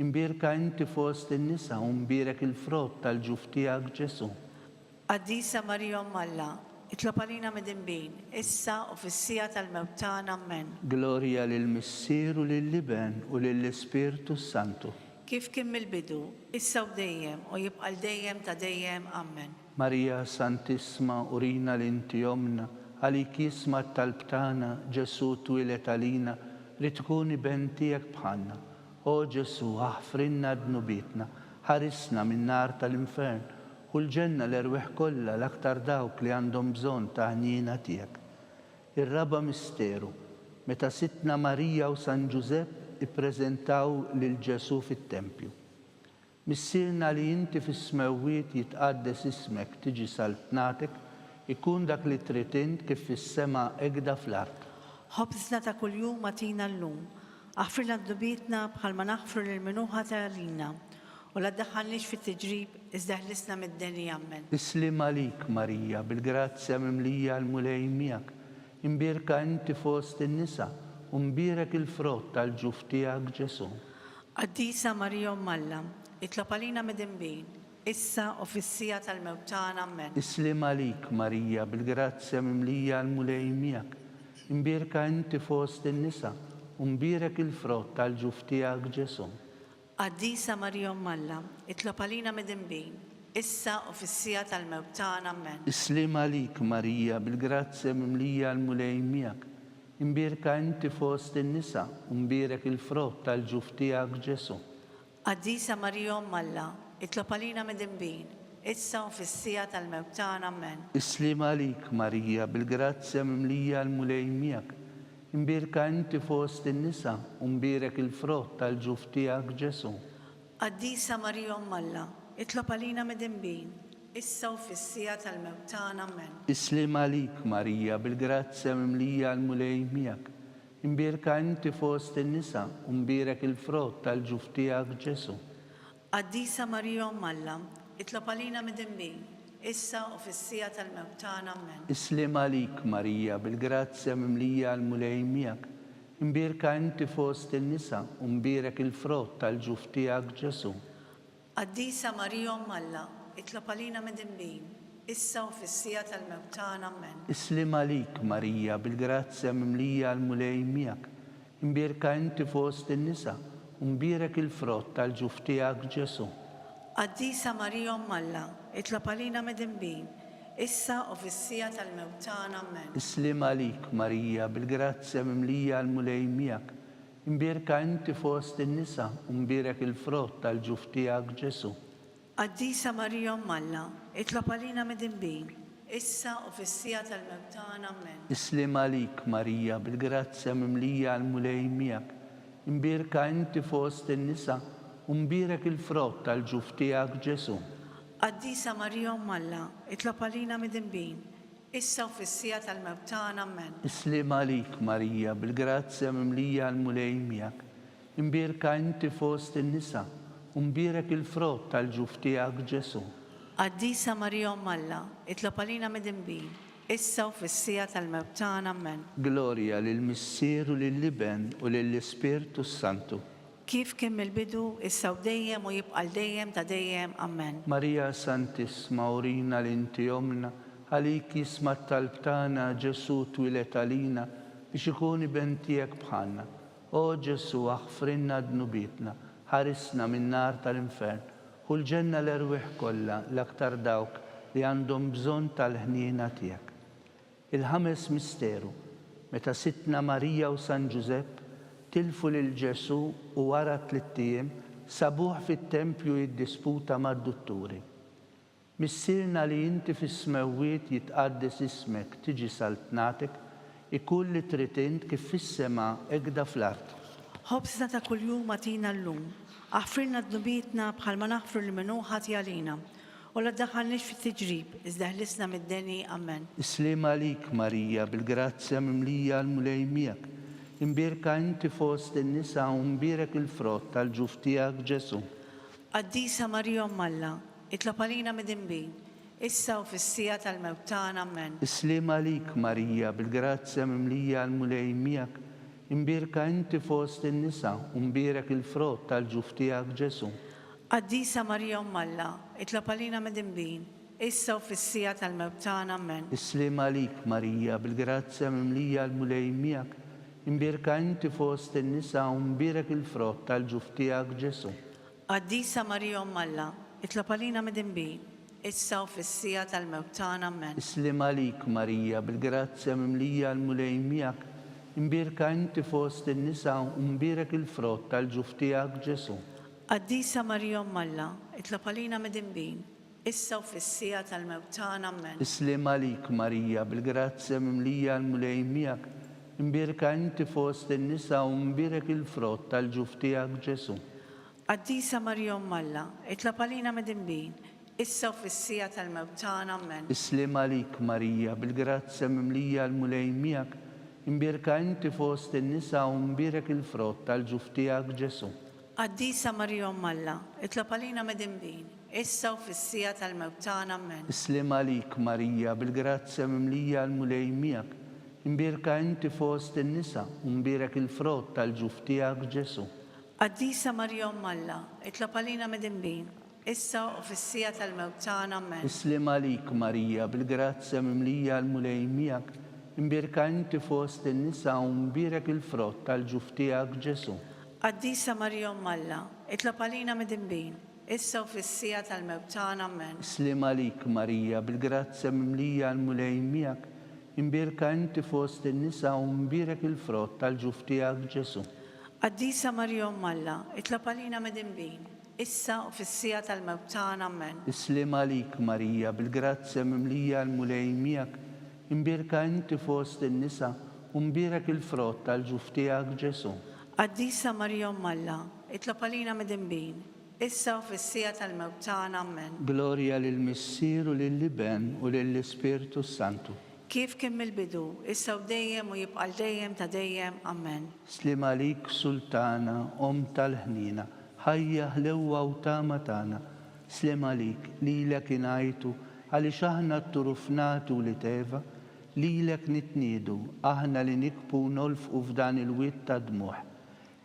S2: Imbirka inti fost in-nisa u mbirek il-frott tal-ġuf tiegħek Ġesu.
S3: Qaddisa Marija Umm Alla, itlob għalina mid-imbin, issa u fis-sija tal-mewt tagħna, amen.
S2: Gloria lill-Missier u lill-Liben u lill-Ispirtu Santu.
S3: Kif kien mill-bidu, issa u dejjem u jibqa' dejjem ta' dejjem, amen.
S2: Marija Santissima orina l-inti omna, għalik jisma tal-btana Ġesu twilet għalina li tkuni ben tiegħek bħalna. O Ġesu, aħfrinna dnubietna, ħarisna minn nar tal-infern, u l-ġenna l-erweħ kollha l-aktar dawk li għandhom bżonn ta' ħniena tiegħek. Ir-raba misteru, meta Sittna Marija u San Ġusepp ippreżentaw lil Ġesu fit-Tempju. Missierna li inti fis-smewwiet jitqaddes ismek tiġi saltnatek, ikun dak li trid int kif fis-sema egda fl-art.
S3: ħobżna ta' kuljum atina llum, aħfirna d-dubietna bħalma naħfru lil-minuħa tal-għalina, u la ddaħħalniex fit-tiġrib, iżda ħlisna mid-deni ammen.
S2: Islim għalik, Marija, bil-grazzja mimlija l-mulej miegħek, imbierka inti fost in-nisa, u mbierek il-frott tal-ġuf tiegħek Ġesu.
S3: Qaddisa Marija Malla, itlob għalina mid-imbin, issa u fis-sija tal-mewtan ammen.
S2: Islim għalik, Marija, bil-grazzja mimlija l-mulej miegħek, imbierka inti fost in-nisa, u mbierek il-frott tal-ġuf tiegħek Ġesu.
S3: Qaddisa Marija Malla, itlob għalina mid-imbin, issa u fis-sija tal-mewtan ammen.
S2: Islim għalik, Marija, bil-grazzja mimlija l-mulej miegħek, imbierka inti fost in-nisa, u mbierek il-frott tal-ġuf tiegħek Ġesu.
S3: Qaddisa Marija Malla, itlob għalina mid-imbin, issa u fis-sija tal-mewtan ammen.
S2: Islim għalik, Marija, bil-grazzja mimlija l-mulej miegħek, imbierka inti fost in-nisa, u mbierek il-frott tal-ġuf tiegħek Ġesu.
S3: Qaddisa Marija Malla, itlob għalina mid-imbin, issa u fis-sija tal-mewtan ammen.
S2: Islim għalik, Marija, bil-grazzja mimlija l-mulej miegħek, imbierka inti fost in-nisa, u mbierek il-frott tal-ġuf tiegħek Ġesu.
S3: Qaddisa Marija Malla, itlob għalina mid-imbin, issa u fis-sija tal-mewtan ammen.
S2: Islim għalik, Marija, bil-grazzja mimlija l-mulej miegħek, imbierka inti fost in-nisa, u mbierek il-frott tal-ġuf tiegħek Ġesu.
S3: Qaddisa Marija Malla, itlob għalina mid-imbin, issa u fis-sija tal-mewtan ammen.
S2: Islim għalik, Marija, bil-grazzja mimlija l-mulej miegħek, imbierka inti fost in-nisa, u mbierek il-frott tal-ġuf tiegħek Ġesu.
S3: Qaddisa Marija Malla, itlob għalina mid-imbin, issa u fis-sija tal-mewtan ammen.
S2: Islim għalik, Marija, bil-grazzja mimlija l-mulej miegħek, imbierka inti fost in-nisa, u mbierek il-frott tal-ġuf tiegħek Ġesu.
S3: Qaddisa Marija Malla, itlob għalina mid-imbin, issa u fis-sija tal-mewtan ammen.
S2: Islim għalik, Marija, bil-grazzja mimlija l-mulej miegħek, imbierka inti fost in-nisa, u mbierek il-frott tal-ġuf tiegħek Ġesu.
S3: Qaddisa Marija Malla, itlob għalina mid-imbin, issa u fis-sija tal-mewtan ammen.
S2: Islim għalik, Marija, bil-grazzja mimlija l-mulej miegħek, imbierka inti fost in-nisa, u mbierek il-frott tal-ġuf tiegħek Ġesu.
S3: Qaddisa Marija Malla, itlob għalina mid-imbin, issa u fis-sija tal-mewtan ammen.
S2: Gloria lill-Missier u lill-Liben u lill-Ispirtu Santu.
S3: Kif kien mill-bidu, issa u dejjem u jibqal dejjem ta' dejjem ammen.
S2: Marija Santissima, urina l-inti omna, għalik jisma t-talb tagħna Ġesu twilet għalina biex ikun iben tiegħek bħalna. O Ġesu, aħfrinna dnubietna, ħarisna min-nar tal-infern, u l-ġenna l-erwieħ kollha l-aktar dawk li għandhom bżonn tal-ħniena tiegħek. Il-ħames misteru, meta Sittna Marija u San Ġusepp tilfu lil Ġesu u wara 3 ijiem sabuh fit-tempju jiddisputa mad-dutturi. Missierna li inti fis-smewwiet jitqaddes ismek tiġi saltnatek, ikun li trid int kif fis-sema egda fl-art.
S3: Ħobżna ta' kuljum atina llum, aħfirna d-dubietna bħalma naħfru l-minuħa għalina, u la ddaħħalniex fit-tiġrib, iżda ħlisna mid-deni ammen.
S2: Islim għalik, Marija, bil-grazzja mimlija l-mulej miegħek, imbierka inti fost in-nisa u mbierek il-frott tal-ġuf tiegħek Ġesu.
S3: Qaddisa Marija Malla, itlob għalina mid-imbin, issa u fis-sija tal-mewtan ammen.
S2: Islim għalik, Marija, bil-grazzja mimlija l-mulej miegħek, imbierka inti fost in-nisa u mbierek il-frott tal-ġuf tiegħek Ġesu.
S3: Qaddisa Marija Malla, itlob għalina mid-imbin, issa u fis-sija tal-mewtan ammen.
S2: Islim għalik, Marija, bil-grazzja mimlija l-mulej miegħek, imbierka inti fost in-nisa u mbierek il-frott tal-ġuf tiegħek Ġesu.
S3: Qaddisa Marija Malla, itlob għalina mid-imbin, issa u fis-sija tal-mewtan ammen.
S2: Islim għalik, Marija, bil-grazzja mimlija l-mulej miegħek, imbierka inti fost in-nisa u mbierek il-frott tal-ġuf tiegħek Ġesu.
S3: Qaddisa Marija Malla, itlob għalina mid-imbin, issa u fis-sija tal-mewtana. Amen.
S2: Islim għalik Marija, bil-grazzja mimlija l-mulej miegħek, imbirka inti fost in-nisa u mbirek il-frott tal-ġuf tiegħek Ġesu.
S3: Qaddisa Marija Alla, itlab għalina medinbin, issa u fis-sija tal-mewtana. Amen.
S2: Islim għalik Marija, bil-grazzja mimlija l-mulej miegħek, imbirka inti fost in-nisa u mbirek il-frott tal-ġuf tiegħek Ġesu.
S3: Qaddisa Marija Alla, itlab għalina medinbin, issa u fis-sija tal-mewtana. Amen.
S2: Islim għalik Marija, bil-grazzja mimlija l-mulej miegħek, imbirka inti fost in-nisa u mbirek il-frott tal-ġuf tiegħek Ġesu.
S3: Qaddisa Marija Alla, itlab għalina medinbin, issa u fis-sija tal-mewtana. Amen.
S2: Islim għalik Marija, bil-grazzja mimlija l-mulej miegħek, imbirka inti fost in-nisa u mbirek il-frott tal-ġuf tiegħek Ġesu.
S3: Qaddisa Marija Alla, itlab għalina medinbin, issa u fis-sija tal-mewtana. Amen.
S2: Islim għalik Marija, bil-grazzja mimlija l-mulej miegħek, imbirka inti fost in-nisa u mbirek il-frott tal-ġuf tiegħek Ġesu.
S3: Qaddisa Marija Alla, itlab għalina medinbin, issa u fis-sija tal-mewtana. Amen.
S2: Islim għalik Marija, bil-grazzja mimlija l-mulej miegħek, imbirka inti fost in-nisa u mbirek il-frott tal-ġuf tiegħek Ġesu.
S3: Qaddisa Marija Alla, itlab għalina medinbin, issa u fis-sija tal-mewtana. Amen.
S2: Glorja lill-Missier u lill-Iben u lill-Ispirtu Santu.
S3: Kif kien mill-bidu, issa u dejjem u jibqa' dejjem ta' dejjem. Amen.
S2: Slim għalik Sultana, tal-ħnina, ħajja ħlewwa u tama tagħna. Slim għalik lilek ingħajtu għaliex aħna tturufnatu li teva, lilek nitniedu aħna li nikbu nolfqu f'dan il-witt ta' dmuħ.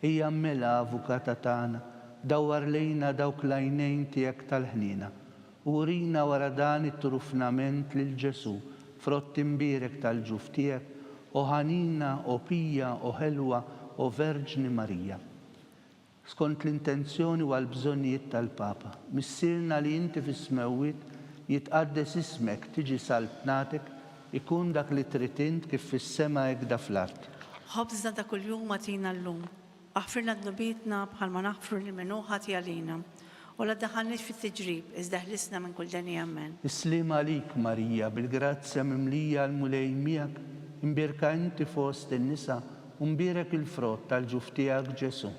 S2: Hija mmela avukata tagħna, dawwar lejna dawk l-għajnejn tiegħek tal-ħnina, u urina wara dan it-turufnament lil Ġesu, frott imbirek tal-ġuf tiegħek, o ħanina, o pija, o ħelwa, o Verġni Marija. Skont l-intenzjoni u għall-bżonnijiet tal-Papa, missirna li inti fis-smewwiet jitqaddes ismek tiġi salbnatek, ikun dak li trid int kif fis-sema hekk da fl-art.
S3: Ħobżna ta' kuljum atina llum, aħfirna d-nubietna bħalma naħfru li minuħa tiegħalina, u la daħalniex fit-tiġrib, iżda ħlisna minn kull deni. Amen.
S2: Islim għalik Marija, bil-grazzja mimlija l-mulej miegħek, imbirka inti fost in-nisa u mbirek il-frott tal-ġuf tiegħek Ġesu.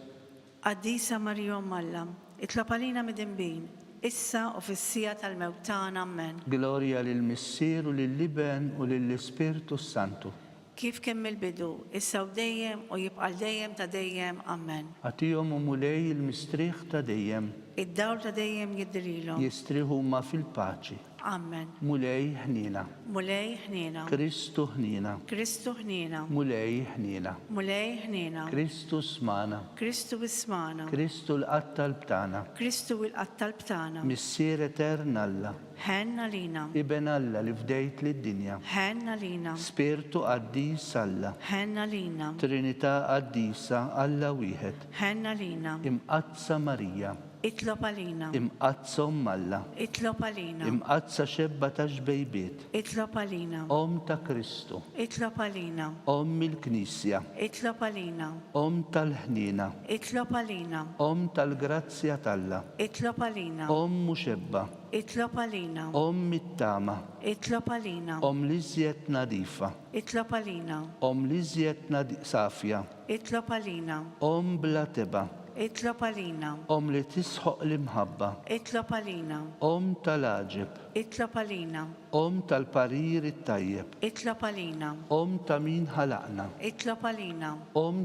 S3: Qaddisa Marija Alla, itlab għalina medinbin, issa u fis-sija tal-mewtana. Amen.
S2: Glorja lill-Missier u lill-Iben u lill-Ispirtu Santu.
S3: Kif kien mill-bidu, issa u dejjem u jibqa' dejjem ta' dejjem. Amen.
S2: Għatihom u mulej il-mistrieħ ta' dejjem.
S3: Id-dawl ta' dejjem jidrilhom.
S2: Jistrieħu ma fil-paċi.
S3: Amen.
S2: Mulej ħnina.
S3: Mulej ħnina.
S2: Kristu ħnina.
S3: Kristu ħnina.
S2: Mulej ħnina.
S3: Mulej ħnina.
S2: Kristu smana.
S3: Kristu ismana.
S2: Kristu l-qattal btana.
S3: Kristu l-qattal btana.
S2: Missier etern Alla.
S3: Ħenna lina.
S2: Iben Alla li fdejt lid-dinja.
S3: Ħenna lina.
S2: Spirtu qaddis Alla.
S3: Ħenna lina.
S2: Trinità qaddisa Alla wieħed.
S3: Ħenna lina.
S2: Imqazza Marija.
S3: Itlob għalina.
S2: Imqazza Alla.
S3: Itlob għalina.
S2: Imqazza xebba ta' xbejbiet.
S3: Itlob għalina.
S2: Ta' Kristu.
S3: Itlob għalina.
S2: Il-Knisja.
S3: Itlob għalina.
S2: Tal-ħnina.
S3: Itlob għalina.
S2: Tal-grazzja talla.
S3: Itlob għalina.
S2: Muxebba.
S3: Itlob għalina.
S2: Mittama.
S3: Itlob għalina.
S2: Liżjed nadifa.
S3: Itlob għalina.
S2: Liżjed safja.
S3: Itlob għalina.
S2: Bla teba.
S3: Itlob għalina.
S2: Li tisħoq l-imħabba.
S3: Itlob għalina.
S2: Tal-aġib.
S3: Itlob għalina.
S2: Tal-parir it-tajjeb.
S3: Itlob għalina.
S2: Ta' min ħalaqna.
S3: Itlob għalina.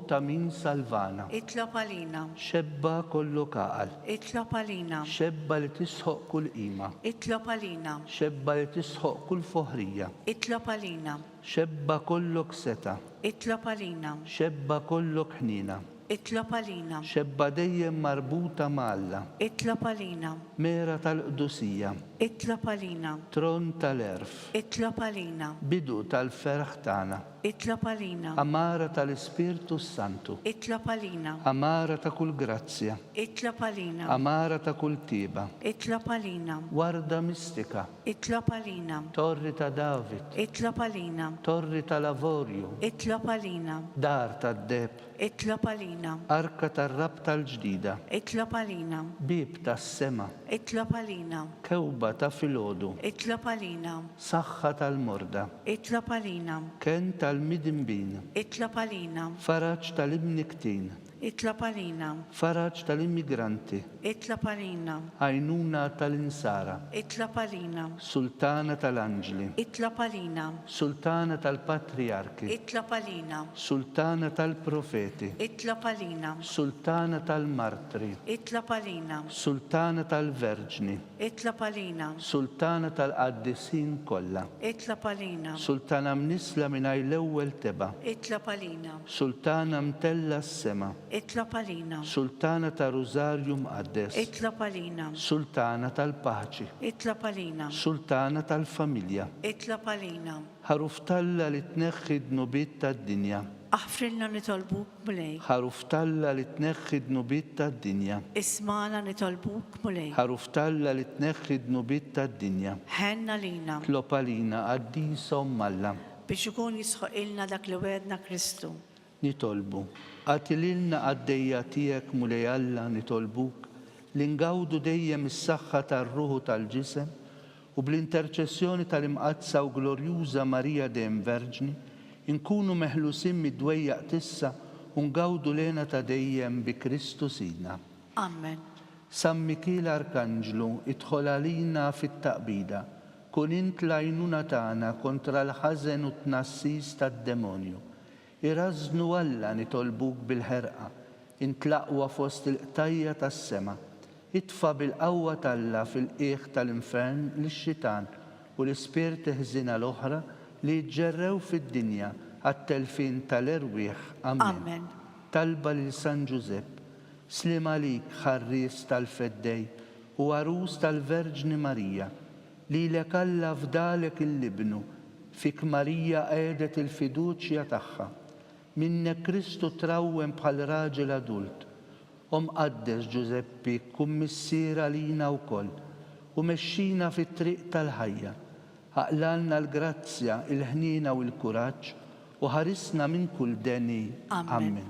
S2: Ta' min salvana.
S3: Itlob għalina.
S2: Xebba kollu kaqal.
S3: Itlob għalina.
S2: Xebba li tisħoq kull qima.
S3: Itlob għalina.
S2: Xebba li tisħoq kull foħrija.
S3: Itlob għalina.
S2: Xebba kollok seta.
S3: Itlob għalina.
S2: Xebba kollok ħnina.
S3: Itlob għalina.
S2: Xebba dejjem marbuta ma'Alla.
S3: Itlob għalina.
S2: Mera tal-qdusija.
S3: Itlob għalina.
S2: Tron tal-erf.
S3: Itlob għalina.
S2: Bidu tal-ferħ tagħna.
S3: Itlob għalina.
S2: Amara tal-Ispirtu Santu.
S3: Itlob għalina.
S2: Amara ta' kull grazzja.
S3: Itlob għalina.
S2: Amara ta' kull tiba.
S3: Itlob għalina.
S2: Warda mistika.
S3: Itlob għalina.
S2: Torri ta' David.
S3: Itlob għalina.
S2: Torri ta' Lavorju.
S3: Itlob għalina.
S2: Dar ta' Deb.
S3: Itlob għalina.
S2: Arka tar-rab tal-ġdida.
S3: Itlob għalina.
S2: Bib tas-sema.
S3: Itlob għalina.
S2: Kewba ta' filgħodu.
S3: Itlob għalina.
S2: Saħħa tal-morda.
S3: Itlob għalina.
S2: Ken tal-midinbin.
S3: Itlob għalina.
S2: Faraġ tal-imniktin.
S3: Itlob għalina.
S2: Faraġ tal-immigranti.
S3: Itlob għalina.
S2: Għajnuna tal-insara.
S3: Itlob għalina.
S2: Sultana tal-anġli.
S3: Itlob għalina.
S2: Sultana tal-patriarki.
S3: Itlob għalina.
S2: Sultana tal-profeti.
S3: Itlob għalina.
S2: Sultana tal-martri.
S3: Itlob għalina.
S2: Sultana tal-verġni.
S3: Itlob għalina.
S2: Sultana tal-qaddisin kollha.
S3: Itlob għalina.
S2: Sultana mnisla mingħajr l-ewwel teba.
S3: Itlob għalina.
S2: Sultana mtella s-sema.
S3: Itlob għalina.
S2: Sultana ta' Rożarju Mqaddes.
S3: Itlob għalina.
S2: Sultana tal-paċi.
S3: Itlob għalina.
S2: Sultana tal-familja.
S3: Itlob għalina.
S2: Ħaruftalla li tneħħi d-nubiet tad-dinja.
S3: Aħfrilna nitolbuk mulej.
S2: Ħaruftalla li tneħħi d-nubiet tad-dinja.
S3: Ismana nitolbuk mulej.
S2: Ħaruftalla li tneħħi d-nubiet tad-dinja.
S3: Ħenna lina.
S2: Tlopalina għaddisa Malla.
S3: Biex ikun jisħoq ilna dak li wedna Kristu.
S2: Nitolbu. Għatililna għaddejja tijek mulej Alla nitolbuk li ngawdu dejjem is-saħħa tar-ruħu tal-ġisem u bl-interċessjoni tal-imqazza u glorjuża Marija Dem Verġni inkunu meħlusin mid-dwejjaq tissa u ngawdu lena ta' dejjem bi Kristu Sidna.
S3: Amen.
S2: San Mikil Arkanġlu idħol għalina fit-taqbida kun int l-għajnuna tagħna kontra l-ħażen u t-tnassis tad-demonju. Irażnu Alla nitolbuk bil-ħerqa, intlaqwa fost il-qtajja tas-sema, itfa bil-qawwa talla fil-qiegħ tal-infern lix-xitan u l-ispirti ħżina l-oħra li jġerrew fid-dinja għat-telfin tal-erwieħ. Amen. Talba lil San Ġusepp, slim għalik ħarries tal-feddej u għarus tal-Verġni Marija, li lek Alla fdalek il-libnu, fik Marija għedet il-fiduċja tagħha. Minnek Kristu trawwem bħal raġel adult. Qaddes Ġuseppi kun missiera lina wkoll u mexxina fit-triq tal-ħajja. Aqlalna l-grazzja, il-ħnina u l-kuraġġ u ħarisna minn kull deni. Amen.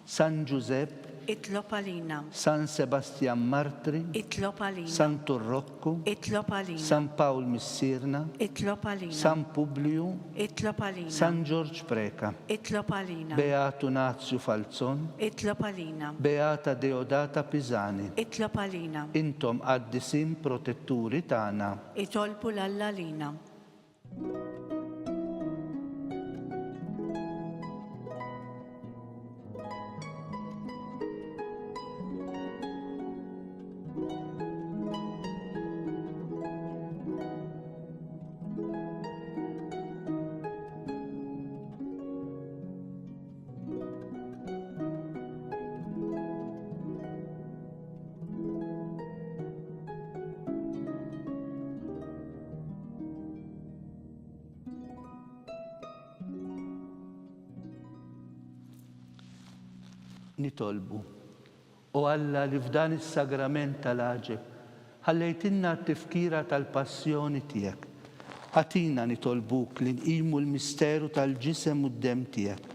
S2: San Ġusepp,
S3: itlob għalina.
S2: San Sebastian Martri,
S3: Itlob għalina.
S2: San Turrokku,
S3: Itlob għalina.
S2: San Pawl Missirna,
S3: Itlob għalina.
S2: San Publiu,
S3: Itlob għalina.
S2: San George Preka,
S3: Itlob għalina.
S2: Beatu Nazju Falzon,
S3: Itlob għalina.
S2: Beata Deodata Pisani.
S3: Itlob għalina.
S2: Intom għaddisin protetturi tagħna.
S3: Itolbu l-Alla lina.
S2: Nitolbu. U Alla li f'dan is-sagrament tal-aġeb ħallejtinna t-tifkira tal-passjoni tiegħek. Ħatina nitolbuk li nqimu l-misteru tal-ġisem u d-dem tiegħek.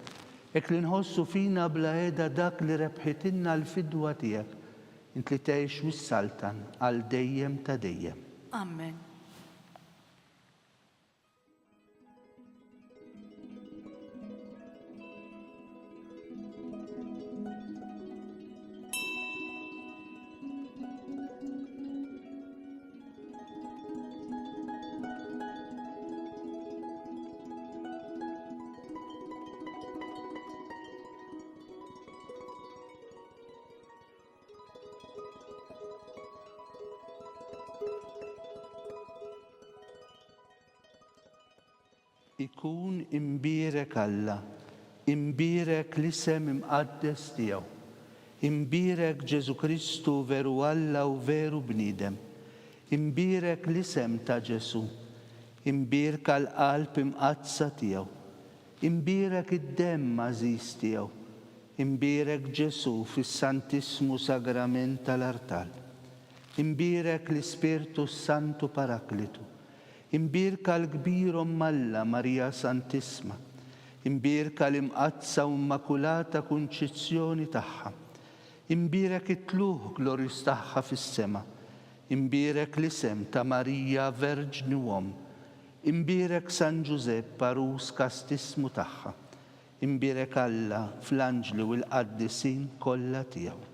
S2: Ek li nħossu fina bla qiegħda dak li rebħitinna l-fidwa tiegħek. Int li tgħix wis-saltan għal dejjem ta' dejjem.
S3: Amen.
S2: Ikun imbirek Alla, imbirek l-isem imqaddes tiegħu, imbirek Ġesu Kristu veru Alla u veru bniedem, imbirek l-isem ta' Ġesu, imbirka l-qalb imqazza tiegħu, Imbirek id-demm għażiż tiegħu, imbirek Ġesu fis-Santismu Sagrament tal-Artal, imbirek l-Ispirtu Santu Paraklitu, imbirka l-kbir Alla Marija Santisma, imbirka l-imqazza u immakulata kunċizzjoni tagħha, imbirek it-tluħ glorjus tagħha fis-sema, imbirek l-isem ta' Marija Verġni Uom, imbirek San Giuseppe Arus kastismu tagħha, imbirek Alla fl-anġli u l-qaddisin kollha tiegħu.